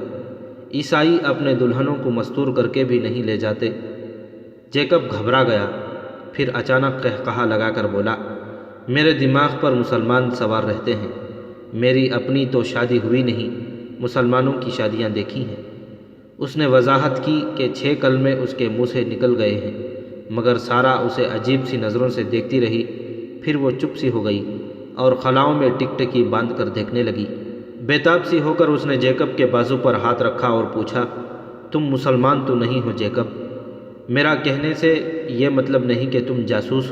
عیسائی اپنے دلہنوں کو مستور کر کے بھی نہیں لے جاتے۔ جیکب گھبرا گیا، پھر اچانک قہقہا لگا کر بولا، میرے دماغ پر مسلمان سوار رہتے ہیں۔ میری اپنی تو شادی ہوئی نہیں، مسلمانوں کی شادیاں دیکھی ہیں۔ اس نے وضاحت کی کہ 6 کلمے اس کے منہ سے نکل گئے ہیں، مگر سارا اسے عجیب سی نظروں سے دیکھتی رہی۔ پھر وہ چپ سی ہو گئی اور خلاؤں میں ٹکٹکی باندھ کر دیکھنے لگی۔ بےتاب سی ہو کر اس نے جیکب کے بازو پر ہاتھ رکھا اور پوچھا، تم مسلمان تو نہیں ہو جیکب؟ میرا کہنے سے یہ مطلب نہیں کہ تم جاسوس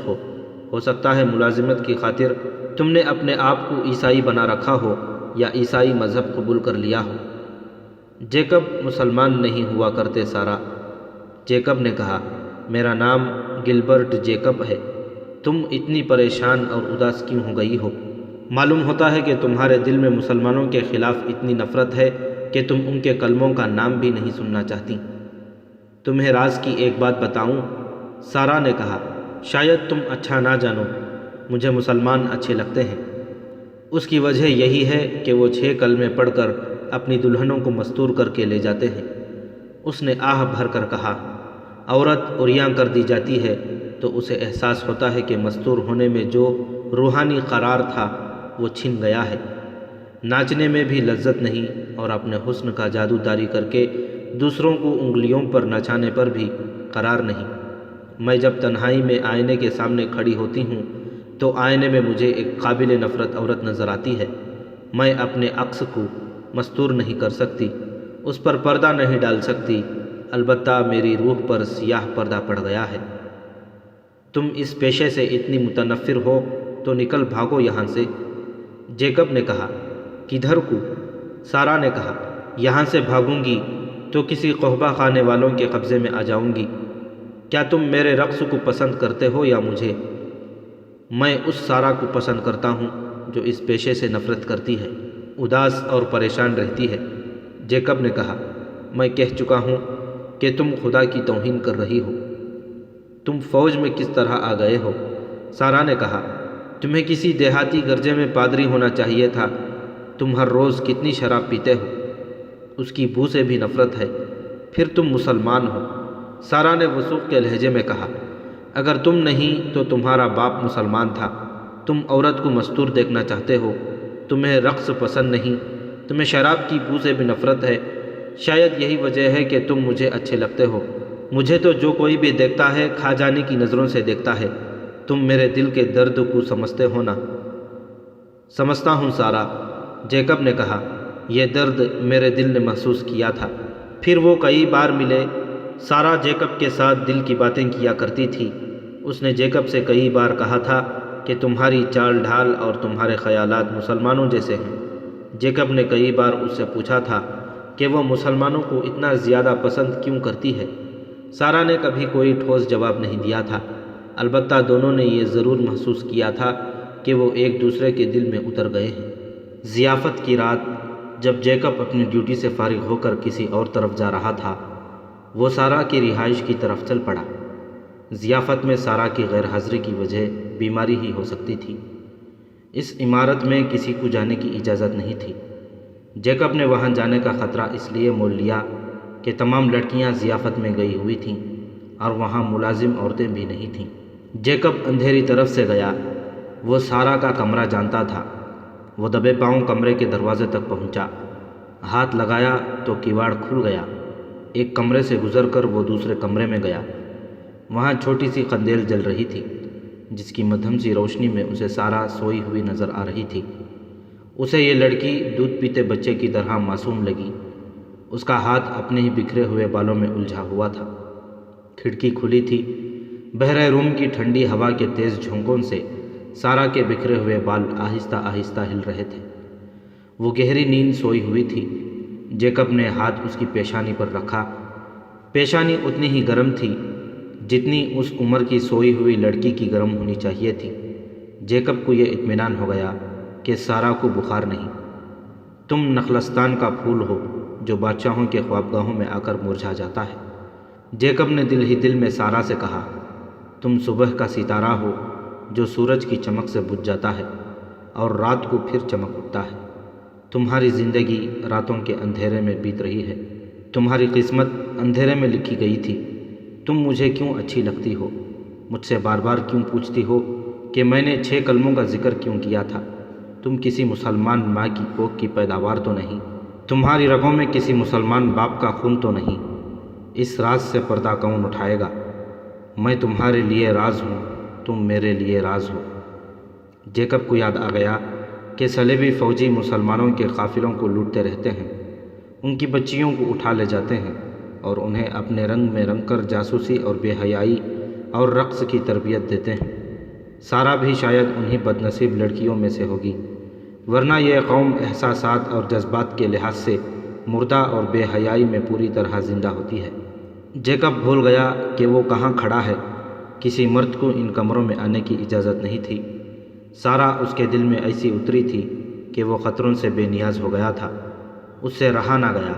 ہو سکتا ہے ملازمت کی خاطر تم نے اپنے آپ کو عیسائی بنا رکھا ہو یا عیسائی مذہب قبول کر لیا ہو۔ جیکب مسلمان نہیں ہوا کرتے سارا۔ جیکب نے کہا، میرا نام گلبرٹ جیکب ہے۔ تم اتنی پریشان اور اداس کیوں ہو گئی ہو؟ معلوم ہوتا ہے کہ تمہارے دل میں مسلمانوں کے خلاف اتنی نفرت ہے کہ تم ان کے کلموں کا نام بھی نہیں سننا چاہتی۔ تمہیں راز کی ایک بات بتاؤں؟ سارا نے کہا، شاید تم اچھا نہ جانو، مجھے مسلمان اچھے لگتے ہیں۔ اس کی وجہ یہی ہے کہ وہ 6 کلمے پڑھ کر اپنی دلہنوں کو مستور کر کے لے جاتے ہیں۔ اس نے آہ بھر کر کہا، عورت عریاں کر دی جاتی ہے تو اسے احساس ہوتا ہے کہ مستور ہونے میں جو روحانی قرار تھا وہ چھن گیا ہے۔ ناچنے میں بھی لذت نہیں اور اپنے حسن کا جادو طاری کر کے دوسروں کو انگلیوں پر نچانے پر بھی قرار نہیں۔ میں جب تنہائی میں آئینے کے سامنے کھڑی ہوتی ہوں تو آئینے میں مجھے ایک قابل نفرت عورت نظر آتی ہے۔ میں اپنے عکس کو مستور نہیں کر سکتی، اس پر پردہ نہیں ڈال سکتی، البتہ میری روح پر سیاہ پردہ پڑ گیا ہے۔ تم اس پیشے سے اتنی متنفر ہو تو نکل بھاگو یہاں سے۔ جیکب نے کہا، کدھر کو؟ سارا نے کہا، یہاں سے بھاگوں گی تو کسی قحبہ خانے والوں کے قبضے میں آ جاؤں گی۔ کیا تم میرے رقص کو پسند کرتے ہو یا مجھے؟ میں اس سارا کو پسند کرتا ہوں جو اس پیشے سے نفرت کرتی ہے، اداس اور پریشان رہتی ہے۔ جیکب نے کہا، میں کہہ چکا ہوں کہ تم خدا کی توہین کر رہی ہو۔ تم فوج میں کس طرح آ گئے ہو؟ سارا نے کہا، تمہیں کسی دیہاتی گرجے میں پادری ہونا چاہیے تھا۔ تم ہر روز کتنی شراب پیتے ہو، اس کی بو سے بھی نفرت ہے، پھر تم مسلمان ہو۔ سارا نے وثوق کے لہجے میں کہا، اگر تم نہیں تو تمہارا باپ مسلمان تھا۔ تم عورت کو مستور دیکھنا چاہتے ہو، تمہیں رقص پسند نہیں، تمہیں شراب کی بو سے بھی نفرت ہے۔ شاید یہی وجہ ہے کہ تم مجھے اچھے لگتے ہو۔ مجھے تو جو کوئی بھی دیکھتا ہے کھا جانے کی نظروں سے دیکھتا ہے۔ تم میرے دل کے درد کو سمجھتے ہو نا؟ سمجھتا ہوں سارا، جیکب نے کہا، یہ درد میرے دل نے محسوس کیا تھا۔ پھر وہ کئی بار ملے۔ سارا جیکب کے ساتھ دل کی باتیں کیا کرتی تھی۔ اس نے جیکب سے کئی بار کہا تھا کہ تمہاری چال ڈھال اور تمہارے خیالات مسلمانوں جیسے ہیں۔ جیکب نے کئی بار اس سے پوچھا تھا کہ وہ مسلمانوں کو اتنا زیادہ پسند کیوں کرتی ہے۔ سارا نے کبھی کوئی ٹھوس جواب نہیں دیا تھا، البتہ دونوں نے یہ ضرور محسوس کیا تھا کہ وہ ایک دوسرے کے دل میں اتر گئے ہیں۔ ضیافت کی رات جب جیکب اپنی ڈیوٹی سے فارغ ہو کر کسی اور طرف جا رہا تھا، وہ سارا کی رہائش کی طرف چل پڑا۔ ضیافت میں سارا کی غیر حاضری کی وجہ بیماری ہی ہو سکتی تھی۔ اس عمارت میں کسی کو جانے کی اجازت نہیں تھی۔ جیکب نے وہاں جانے کا خطرہ اس لیے مول لیا کہ تمام لڑکیاں ضیافت میں گئی ہوئی تھیں اور وہاں ملازم عورتیں بھی نہیں تھیں۔ جیکب اندھیری طرف سے گیا۔ وہ سارا کا کمرہ جانتا تھا۔ وہ دبے پاؤں کمرے کے دروازے تک پہنچا، ہاتھ لگایا تو کیواڑ کھل گیا۔ ایک کمرے سے گزر کر وہ دوسرے کمرے میں گیا۔ وہاں چھوٹی سی قندیل جل رہی تھی، جس کی مدھم سی روشنی میں اسے سارا سوئی ہوئی نظر آ رہی تھی۔ اسے یہ لڑکی دودھ پیتے بچے کی طرح معصوم لگی۔ اس کا ہاتھ اپنے ہی بکھرے ہوئے بالوں میں الجھا ہوا تھا۔ کھڑکی کھلی تھی۔ بحرہ روم کی ٹھنڈی ہوا کے تیز جھونکوں سے سارا کے بکھرے ہوئے بال آہستہ آہستہ ہل رہے تھے۔ وہ گہری نیند سوئی ہوئی تھی۔ جیکب نے ہاتھ اس کی پیشانی پر رکھا۔ پیشانی اتنی ہی گرم تھی جتنی اس عمر کی سوئی ہوئی لڑکی کی گرم ہونی چاہیے تھی۔ جیکب کو یہ اطمینان ہو گیا کہ سارا کو بخار نہیں۔ تم نخلستان کا پھول ہو جو بادشاہوں کے خوابگاہوں میں آ کر مرجھا جاتا ہے۔ جیکب نے دل ہی دل میں سارا سے کہا، تم صبح کا ستارہ ہو جو سورج کی چمک سے بجھ جاتا ہے اور رات کو پھر چمک اٹھتا ہے۔ تمہاری زندگی راتوں کے اندھیرے میں بیت رہی ہے، تمہاری قسمت اندھیرے میں لکھی گئی تھی۔ تم مجھے کیوں اچھی لگتی ہو؟ مجھ سے بار بار کیوں پوچھتی ہو کہ میں نے 6 کلموں کا ذکر کیوں کیا تھا؟ تم کسی مسلمان ماں کی کوکھ کی پیداوار تو نہیں، تمہاری رگوں میں کسی مسلمان باپ کا خون تو نہیں۔ اس راز سے پردہ کون اٹھائے گا؟ میں تمہارے لیے راز ہوں، تم میرے لیے راز ہو۔ جیکب کو یاد آ گیا کہ صلیبی فوجی مسلمانوں کے قافلوں کو لوٹتے رہتے ہیں، ان کی بچیوں کو اٹھا لے جاتے ہیں اور انہیں اپنے رنگ میں رنگ کر جاسوسی اور بے حیائی اور رقص کی تربیت دیتے ہیں۔ سارا بھی شاید انہی بد نصیب لڑکیوں میں سے ہوگی، ورنہ یہ قوم احساسات اور جذبات کے لحاظ سے مردہ اور بے حیائی میں پوری طرح زندہ ہوتی ہے۔ جیکب بھول گیا کہ وہ کہاں کھڑا ہے، کسی مرد کو ان کمروں میں آنے کی اجازت نہیں تھی۔ سارا اس کے دل میں ایسی اتری تھی کہ وہ خطروں سے بے نیاز ہو گیا تھا، اس سے رہا نہ گیا۔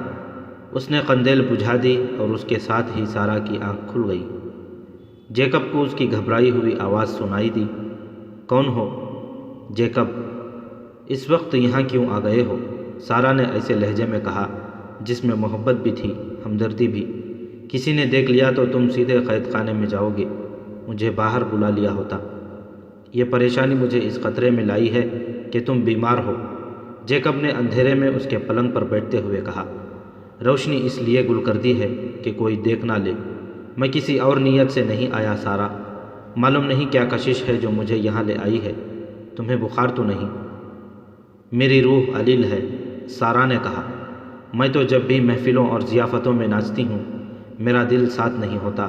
اس نے قندیل بجھا دی اور اس کے ساتھ ہی سارا کی آنکھ کھل گئی۔ جیکب کو اس کی گھبرائی ہوئی آواز سنائی دی، کون ہو؟ جیکب، اس وقت یہاں کیوں آ گئے ہو؟ سارا نے ایسے لہجے میں کہا جس میں محبت بھی تھی، ہمدردی بھی۔ کسی نے دیکھ لیا تو تم سیدھے قید خانے میں جاؤ گے، مجھے باہر بلا لیا ہوتا۔ یہ پریشانی مجھے اس خطرے میں لائی ہے کہ تم بیمار ہو۔ جیکب نے اندھیرے میں اس کے پلنگ پر بیٹھتے ہوئے کہا، روشنی اس لیے گل کر دی ہے کہ کوئی دیکھ نہ لے، میں کسی اور نیت سے نہیں آیا سارا۔ معلوم نہیں کیا کشش ہے جو مجھے یہاں لے آئی ہے، تمہیں بخار تو نہیں؟ میری روح علیل ہے، سارا نے کہا۔ میں تو جب بھی محفلوں اور ضیافتوں میں ناچتی ہوں میرا دل ساتھ نہیں ہوتا،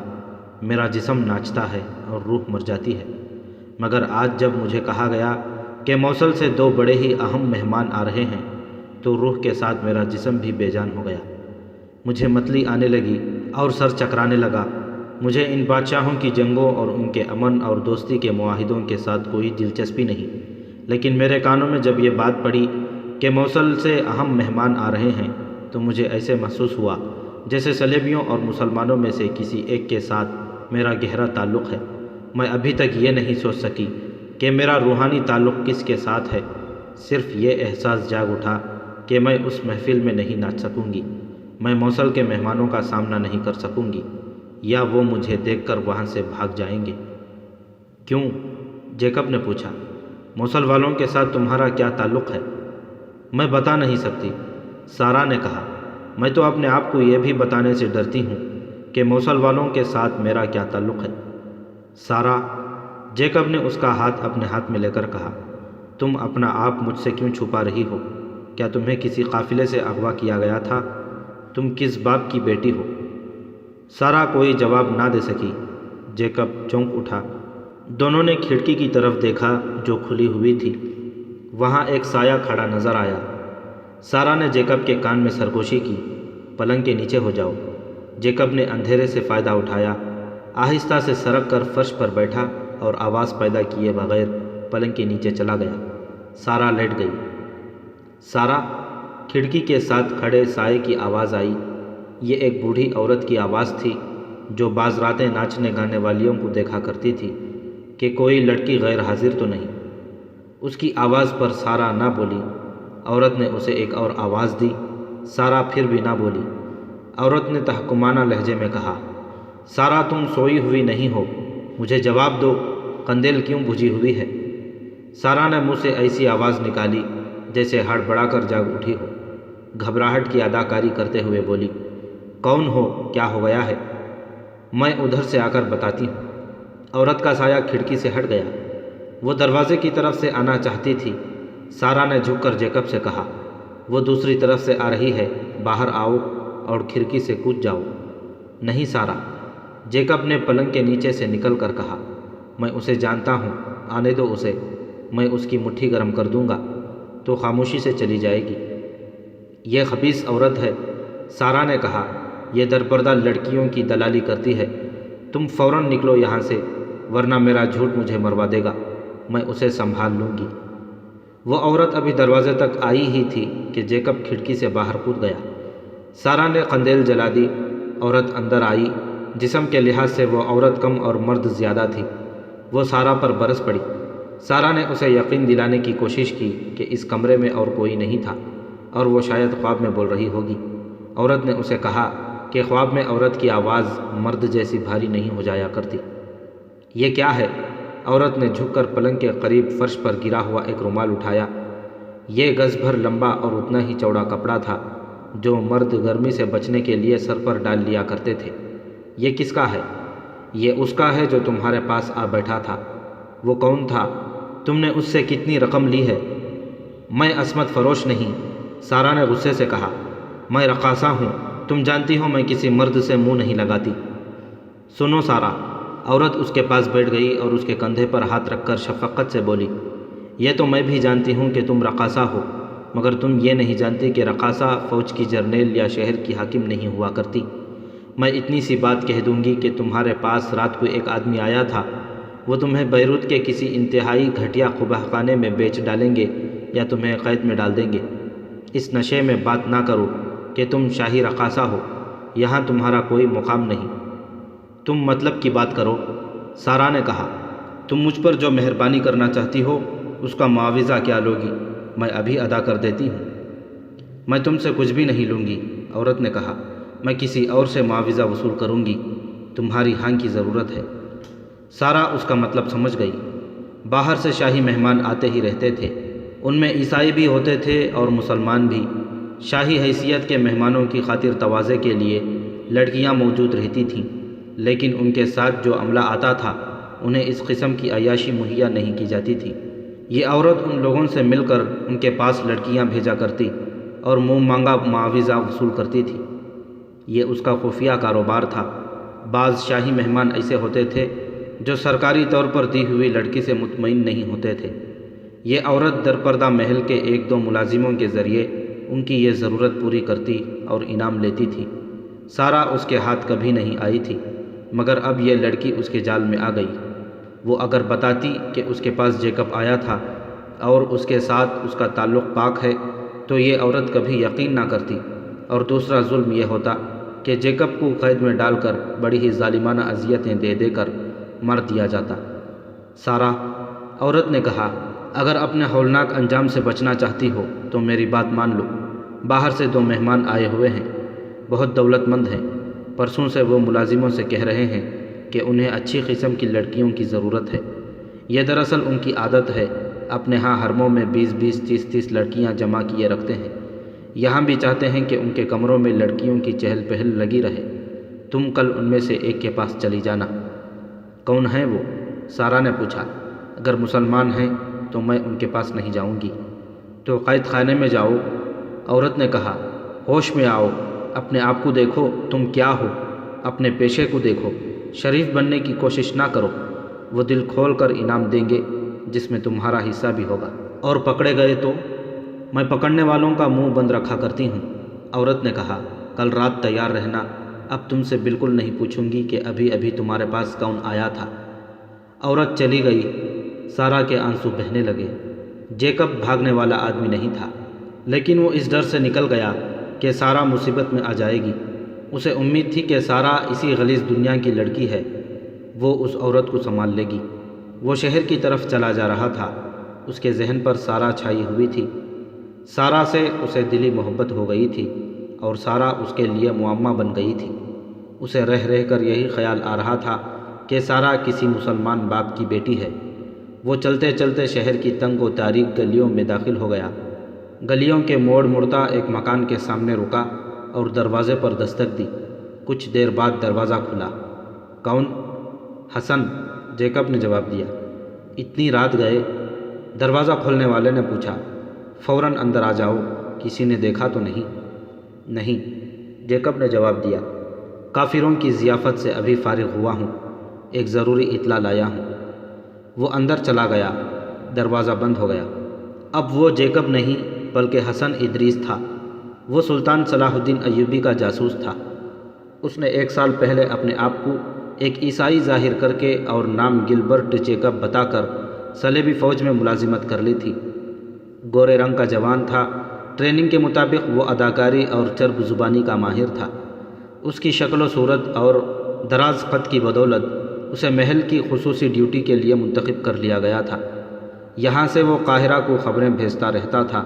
میرا جسم ناچتا ہے اور روح مر جاتی ہے، مگر آج جب مجھے کہا گیا کہ موصل سے 2 بڑے ہی اہم مہمان آ رہے ہیں تو روح کے ساتھ میرا جسم بھی بے جان ہو گیا۔ مجھے متلی آنے لگی اور سر چکرانے لگا۔ مجھے ان بادشاہوں کی جنگوں اور ان کے امن اور دوستی کے معاہدوں کے ساتھ کوئی دلچسپی نہیں، لیکن میرے کانوں میں جب یہ بات پڑی کہ موصل سے اہم مہمان آ رہے ہیں تو مجھے ایسے محسوس ہوا جیسے صلیبیوں اور مسلمانوں میں سے کسی ایک کے ساتھ میرا گہرا تعلق ہے۔ میں ابھی تک یہ نہیں سوچ سکی کہ میرا روحانی تعلق کس کے ساتھ ہے، صرف یہ احساس جاگ اٹھا کہ میں اس محفل میں نہیں ناچ سکوں گی، میں موصل کے مہمانوں کا سامنا نہیں کر سکوں گی، یا وہ مجھے دیکھ کر وہاں سے بھاگ جائیں گے۔ کیوں؟ جیکب نے پوچھا، موصل والوں کے ساتھ تمہارا کیا تعلق ہے؟ میں بتا نہیں سکتی، سارا نے کہا۔ میں تو اپنے آپ کو یہ بھی بتانے سے ڈرتی ہوں کہ موصل والوں کے ساتھ میرا کیا تعلق ہے۔ سارا، جیکب نے اس کا ہاتھ اپنے ہاتھ میں لے کر کہا، تم اپنا آپ مجھ سے کیوں چھپا رہی ہو؟ کیا تمہیں کسی قافلے سے اغوا کیا گیا تھا؟ تم کس باپ کی بیٹی ہو؟ سارا کوئی جواب نہ دے سکی۔ جیکب چونک اٹھا۔ دونوں نے کھڑکی کی طرف دیکھا جو کھلی ہوئی تھی، وہاں ایک سایہ کھڑا نظر آیا۔ سارا نے جیکب کے کان میں سرگوشی کی، پلنگ کے نیچے ہو جاؤ۔ جیکب نے اندھیرے سے فائدہ اٹھایا، آہستہ سے سرک کر فرش پر بیٹھا اور آواز پیدا کیے بغیر پلنگ کے نیچے چلا گیا۔ سارا لیٹ گئی۔ سارا، کھڑکی کے ساتھ کھڑے سائے کی آواز آئی۔ یہ ایک بوڑھی عورت کی آواز تھی جو بعض راتیں ناچنے گانے والیوں کو دیکھا کرتی تھی کہ کوئی لڑکی غیر حاضر تو نہیں۔ اس کی آواز پر سارا نہ بولی۔ عورت نے اسے ایک اور آواز دی، سارا پھر بھی نہ بولی۔ عورت نے تحکمانہ لہجے میں کہا، سارا تم سوئی ہوئی نہیں ہو، مجھے جواب دو، قندیل کیوں بجھی ہوئی ہے؟ سارا نے منہ سے ایسی آواز نکالی جیسے ہڑبڑا کر جاگ اٹھی ہو۔ گھبراہٹ کی اداکاری کرتے ہوئے بولی، کون ہو؟ کیا ہو گیا ہے؟ میں ادھر سے آ کر بتاتی ہوں۔ عورت کا سایہ کھڑکی سے ہٹ گیا، وہ دروازے کی طرف سے آنا چاہتی تھی۔ سارا نے جھک کر جیکب سے کہا، وہ دوسری طرف سے آ رہی ہے، باہر آؤ اور کھڑکی سے کود جاؤ۔ نہیں سارا، جیکب نے پلنگ کے نیچے سے نکل کر کہا، میں اسے جانتا ہوں، آنے دو اسے، میں اس کی مٹھی گرم کر دوں گا تو خاموشی سے چلی جائے گی۔ یہ خبیث عورت ہے، سارا نے کہا، یہ درپردہ لڑکیوں کی دلالی کرتی ہے۔ تم فوراً نکلو یہاں سے ورنہ میرا جھوٹ مجھے مروا دے گا، میں اسے سنبھال لوں گی۔ وہ عورت ابھی دروازے تک آئی ہی تھی کہ جیکب کھڑکی سے باہر کود گیا۔ سارا نے قندیل جلا دی۔ عورت اندر آئی۔ جسم کے لحاظ سے وہ عورت کم اور مرد زیادہ تھی۔ وہ سارا پر برس پڑی۔ سارا نے اسے یقین دلانے کی کوشش کی کہ اس کمرے میں اور کوئی نہیں تھا اور وہ شاید خواب میں بول رہی ہوگی۔ عورت نے اسے کہا کہ خواب میں عورت کی آواز مرد جیسی بھاری نہیں ہو جایا کرتی۔ یہ کیا ہے؟ عورت نے جھک کر پلنگ کے قریب فرش پر گرا ہوا ایک رومال اٹھایا۔ یہ گز بھر لمبا اور اتنا ہی چوڑا کپڑا تھا جو مرد گرمی سے بچنے کے لیے سر پر ڈال لیا کرتے تھے۔ یہ کس کا ہے؟ یہ اس کا ہے جو تمہارے پاس آ بیٹھا تھا۔ وہ کون تھا؟ تم نے اس سے کتنی رقم لی ہے؟ میں عصمت فروش نہیں، سارا نے غصے سے کہا۔ میں رقاصہ ہوں، تم جانتی ہو میں کسی مرد سے منہ نہیں لگاتی۔ سنو سارا، عورت اس کے پاس بیٹھ گئی اور اس کے کندھے پر ہاتھ رکھ کر شفقت سے بولی، یہ تو میں بھی جانتی ہوں کہ تم رقاصہ ہو، مگر تم یہ نہیں جانتی کہ رقاصہ فوج کی جرنیل یا شہر کی حاکم نہیں ہوا کرتی۔ میں اتنی سی بات کہہ دوں گی کہ تمہارے پاس رات کو ایک آدمی آیا تھا، وہ تمہیں بیروت کے کسی انتہائی گھٹیا قبح خانے میں بیچ ڈالیں گے یا تمہیں قید میں ڈال دیں گے۔ اس نشے میں بات نہ کرو کہ تم شاہی رقاصہ ہو، یہاں تمہارا کوئی مقام نہیں۔ تم مطلب کی بات کرو، سارا نے کہا۔ تم مجھ پر جو مہربانی کرنا چاہتی ہو اس کا معاوضہ کیا لوگی؟ میں ابھی ادا کر دیتی ہوں۔ میں تم سے کچھ بھی نہیں لوں گی، عورت نے کہا۔ میں کسی اور سے معاوضہ وصول کروں گی، تمہاری ہاں کی ضرورت ہے۔ سارا اس کا مطلب سمجھ گئی۔ باہر سے شاہی مہمان آتے ہی رہتے تھے، ان میں عیسائی بھی ہوتے تھے اور مسلمان بھی۔ شاہی حیثیت کے مہمانوں کی خاطر تواضع کے لیے لڑکیاں موجود رہتی تھیں، لیکن ان کے ساتھ جو عملہ آتا تھا انہیں اس قسم کی عیاشی مہیا نہیں کی جاتی تھی۔ یہ عورت ان لوگوں سے مل کر ان کے پاس لڑکیاں بھیجا کرتی اور منہ مانگا معاوضہ وصول کرتی تھی۔ یہ اس کا خفیہ کاروبار تھا۔ بعض شاہی مہمان ایسے ہوتے تھے جو سرکاری طور پر دی ہوئی لڑکی سے مطمئن نہیں ہوتے تھے۔ یہ عورت درپردہ محل کے ایک دو ملازموں کے ذریعے ان کی یہ ضرورت پوری کرتی اور انعام لیتی تھی۔ سارا اس کے ہاتھ کبھی نہیں آئی تھی، مگر اب یہ لڑکی اس کے جال میں آ گئی۔ وہ اگر بتاتی کہ اس کے پاس جیکب آیا تھا اور اس کے ساتھ اس کا تعلق پاک ہے تو یہ عورت کبھی یقین نہ کرتی، اور دوسرا ظلم یہ ہوتا کہ جیکب کو قید میں ڈال کر بڑی ہی ظالمانہ اذیتیں دے دے کر مار دیا جاتا۔ سارا، عورت نے کہا، اگر اپنے ہولناک انجام سے بچنا چاہتی ہو تو میری بات مان لو۔ باہر سے دو مہمان آئے ہوئے ہیں، بہت دولت مند ہیں۔ پرسوں سے وہ ملازموں سے کہہ رہے ہیں کہ انہیں اچھی قسم کی لڑکیوں کی ضرورت ہے۔ یہ دراصل ان کی عادت ہے، اپنے ہاں حرموں میں 20-20 30-30 لڑکیاں جمع کیے رکھتے ہیں۔ یہاں بھی چاہتے ہیں کہ ان کے کمروں میں لڑکیوں کی چہل پہل لگی رہے۔ تم کل ان میں سے ایک کے پاس چلی جانا۔ کون ہیں وہ؟ سارا نے پوچھا۔ اگر مسلمان ہیں تو میں ان کے پاس نہیں جاؤں گی۔ تو قید خانے میں جاؤ، عورت نے کہا۔ ہوش میں آؤ، اپنے آپ کو دیکھو، تم کیا ہو؟ اپنے پیشے کو دیکھو، شریف بننے کی کوشش نہ کرو۔ وہ دل کھول کر انعام دیں گے جس میں تمہارا حصہ بھی ہوگا، اور پکڑے گئے تو؟ میں پکڑنے والوں کا منہ بند رکھا کرتی ہوں، عورت نے کہا۔ کل رات تیار رہنا، اب تم سے بالکل نہیں پوچھوں گی کہ ابھی ابھی تمہارے پاس کون آیا تھا۔ عورت چلی گئی۔ سارا کے آنسو بہنے لگے۔ جیکب بھاگنے والا آدمی نہیں تھا، لیکن وہ اس ڈر سے نکل گیا کہ سارا مصیبت میں آ جائے گی۔ اسے امید تھی کہ سارا اسی غلیظ دنیا کی لڑکی ہے، وہ اس عورت کو سنبھال لے گی۔ وہ شہر کی طرف چلا جا رہا تھا، اس کے ذہن پر سارا چھائی ہوئی تھی۔ سارا سے اسے دلی محبت ہو گئی تھی اور سارا اس کے لیے معمہ بن گئی تھی۔ اسے رہ رہ کر یہی خیال آ رہا تھا کہ سارا کسی مسلمان باپ کی بیٹی ہے۔ وہ چلتے چلتے شہر کی تنگ و تاریک گلیوں میں داخل ہو گیا۔ گلیوں کے موڑ مڑتا ایک مکان کے سامنے رکا اور دروازے پر دستک دی۔ کچھ دیر بعد دروازہ کھلا۔ کون؟ حسن، جیکب نے جواب دیا۔ اتنی رات گئے؟ دروازہ کھولنے والے نے پوچھا۔ فوراً اندر آ جاؤ، کسی نے دیکھا تو نہیں؟ نہیں، جیکب نے جواب دیا۔ کافروں کی ضیافت سے ابھی فارغ ہوا ہوں، ایک ضروری اطلاع لایا ہوں۔ وہ اندر چلا گیا۔ دروازہ بند ہو گیا۔ اب وہ جیکب نہیں بلکہ حسن ادریس تھا۔ وہ سلطان صلاح الدین ایوبی کا جاسوس تھا۔ اس نے 1 سال پہلے اپنے آپ کو ایک عیسائی ظاہر کر کے اور نام گلبرٹ جیکب بتا کر صلیبی فوج میں ملازمت کر لی تھی۔ گورے رنگ کا جوان تھا۔ ٹریننگ کے مطابق وہ اداکاری اور چرب زبانی کا ماہر تھا۔ اس کی شکل و صورت اور دراز قد کی بدولت اسے محل کی خصوصی ڈیوٹی کے لیے منتخب کر لیا گیا تھا۔ یہاں سے وہ قاہرہ کو خبریں بھیجتا رہتا تھا۔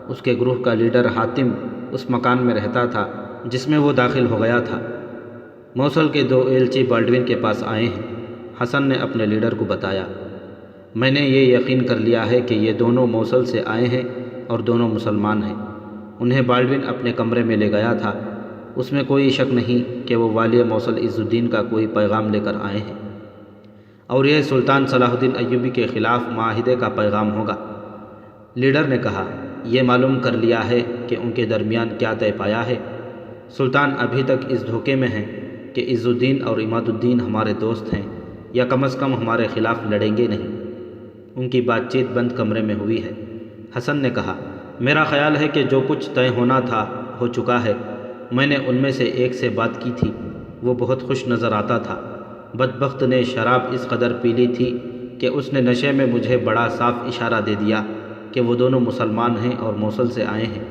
اس کے گروہ کا لیڈر حاتم اس مکان میں رہتا تھا جس میں وہ داخل ہو گیا تھا۔ موصل کے 2 ایلچی بالڈوین کے پاس آئے ہیں، حسن نے اپنے لیڈر کو بتایا۔ میں نے یہ یقین کر لیا ہے کہ یہ دونوں موصل سے آئے ہیں اور دونوں مسلمان ہیں۔ انہیں بالڈوین اپنے کمرے میں لے گیا تھا۔ اس میں کوئی شک نہیں کہ وہ والی موصل عز الدین کا کوئی پیغام لے کر آئے ہیں، اور یہ سلطان صلاح الدین ایوبی کے خلاف معاہدے کا پیغام ہوگا۔ لیڈر نے کہا، یہ معلوم کر لیا ہے کہ ان کے درمیان کیا طے پایا ہے؟ سلطان ابھی تک اس دھوکے میں ہیں کہ عز الدین اور عماد الدین ہمارے دوست ہیں، یا کم از کم ہمارے خلاف لڑیں گے نہیں۔ ان کی بات چیت بند کمرے میں ہوئی ہے۔ حسن نے کہا، میرا خیال ہے کہ جو کچھ طے ہونا تھا ہو چکا ہے۔ میں نے ان میں سے ایک سے بات کی تھی، وہ بہت خوش نظر آتا تھا۔ بدبخت نے شراب اس قدر پی لی تھی کہ اس نے نشے میں مجھے بڑا صاف اشارہ دے دیا کہ وہ دونوں مسلمان ہیں اور موصل سے آئے ہیں۔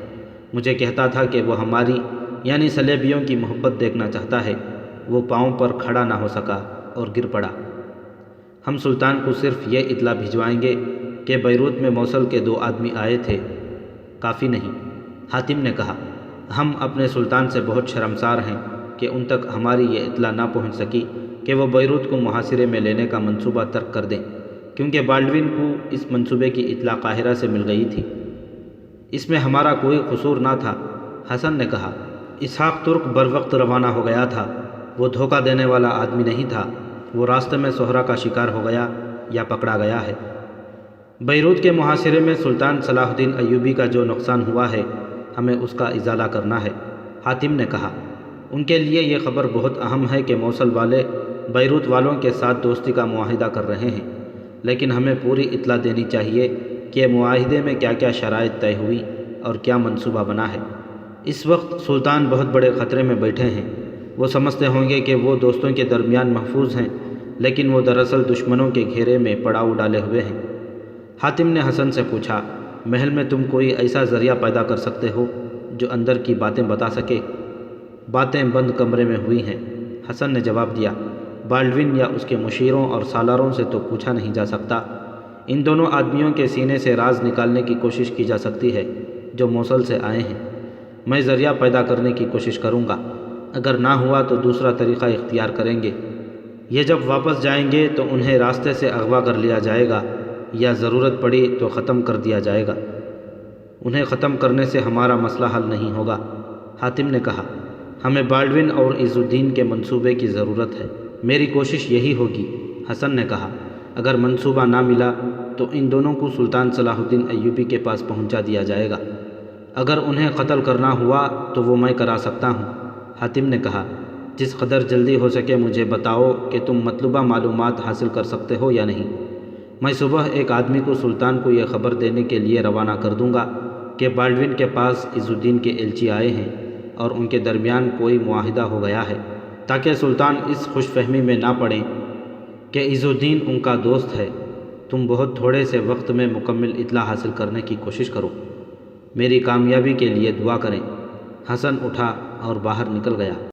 مجھے کہتا تھا کہ وہ ہماری یعنی سلیبیوں کی محبت دیکھنا چاہتا ہے۔ وہ پاؤں پر کھڑا نہ ہو سکا اور گر پڑا۔ ہم سلطان کو صرف یہ اطلاع بھجوائیں گے کہ بیروت میں موصل کے 2 آدمی آئے تھے، کافی نہیں۔ حاتم نے کہا، ہم اپنے سلطان سے بہت شرمسار ہیں کہ ان تک ہماری یہ اطلاع نہ پہنچ سکی کہ وہ بیروت کو محاصرے میں لینے کا منصوبہ ترک کر دیں، کیونکہ بالڈوین کو اس منصوبے کی اطلاع قاہرہ سے مل گئی تھی۔ اس میں ہمارا کوئی قصور نہ تھا۔ حسن نے کہا، اسحاق ترک بروقت روانہ ہو گیا تھا۔ وہ دھوکہ دینے والا آدمی نہیں تھا۔ وہ راستے میں سہرا کا شکار ہو گیا یا پکڑا گیا ہے۔ بیروت کے محاصرے میں سلطان صلاح الدین ایوبی کا جو نقصان ہوا ہے، ہمیں اس کا ازالہ کرنا ہے۔ حاتم نے کہا، ان کے لیے یہ خبر بہت اہم ہے کہ موصل والے بیروت والوں کے ساتھ دوستی کا معاہدہ کر رہے ہیں، لیکن ہمیں پوری اطلاع دینی چاہیے کہ معاہدے میں کیا کیا شرائط طے ہوئی اور کیا منصوبہ بنا ہے۔ اس وقت سلطان بہت بڑے خطرے میں بیٹھے ہیں۔ وہ سمجھتے ہوں گے کہ وہ دوستوں کے درمیان محفوظ ہیں، لیکن وہ دراصل دشمنوں کے گھیرے میں پڑاؤ ڈالے ہوئے ہیں۔ حاتم نے حسن سے پوچھا، محل میں تم کوئی ایسا ذریعہ پیدا کر سکتے ہو جو اندر کی باتیں بتا سکے؟ باتیں بند کمرے میں ہوئی ہیں، حسن نے جواب دیا۔ بالڈوین یا اس کے مشیروں اور سالاروں سے تو پوچھا نہیں جا سکتا۔ ان دونوں آدمیوں کے سینے سے راز نکالنے کی کوشش کی جا سکتی ہے جو موصل سے آئے ہیں۔ میں ذریعہ پیدا کرنے کی کوشش کروں گا، اگر نہ ہوا تو دوسرا طریقہ اختیار کریں گے۔ یہ جب واپس جائیں گے تو انہیں راستے سے اغوا کر لیا جائے گا، یا ضرورت پڑی تو ختم کر دیا جائے گا۔ انہیں ختم کرنے سے ہمارا مسئلہ حل نہیں ہوگا۔ حاتم نے کہا، ہمیں بالڈوین اور عز الدین کے منصوبے کی ضرورت ہے۔ میری کوشش یہی ہوگی۔ حسن نے کہا، اگر منصوبہ نہ ملا تو ان دونوں کو سلطان صلاح الدین ایوبی کے پاس پہنچا دیا جائے گا۔ اگر انہیں قتل کرنا ہوا تو وہ میں کرا سکتا ہوں۔ حاتم نے کہا، جس قدر جلدی ہو سکے مجھے بتاؤ کہ تم مطلوبہ معلومات حاصل کر سکتے ہو یا نہیں۔ میں صبح ایک آدمی کو سلطان کو یہ خبر دینے کے لیے روانہ کر دوں گا کہ بالڈوین کے پاس عز الدین کے ایلچی آئے ہیں اور ان کے درمیان کوئی معاہدہ ہو گیا ہے، تاکہ سلطان اس خوش فہمی میں نہ پڑیں کہ عز الدین ان کا دوست ہے۔ تم بہت تھوڑے سے وقت میں مکمل اطلاع حاصل کرنے کی کوشش کرو۔ میری کامیابی کے لیے دعا کریں۔ حسن اٹھا اور باہر نکل گیا۔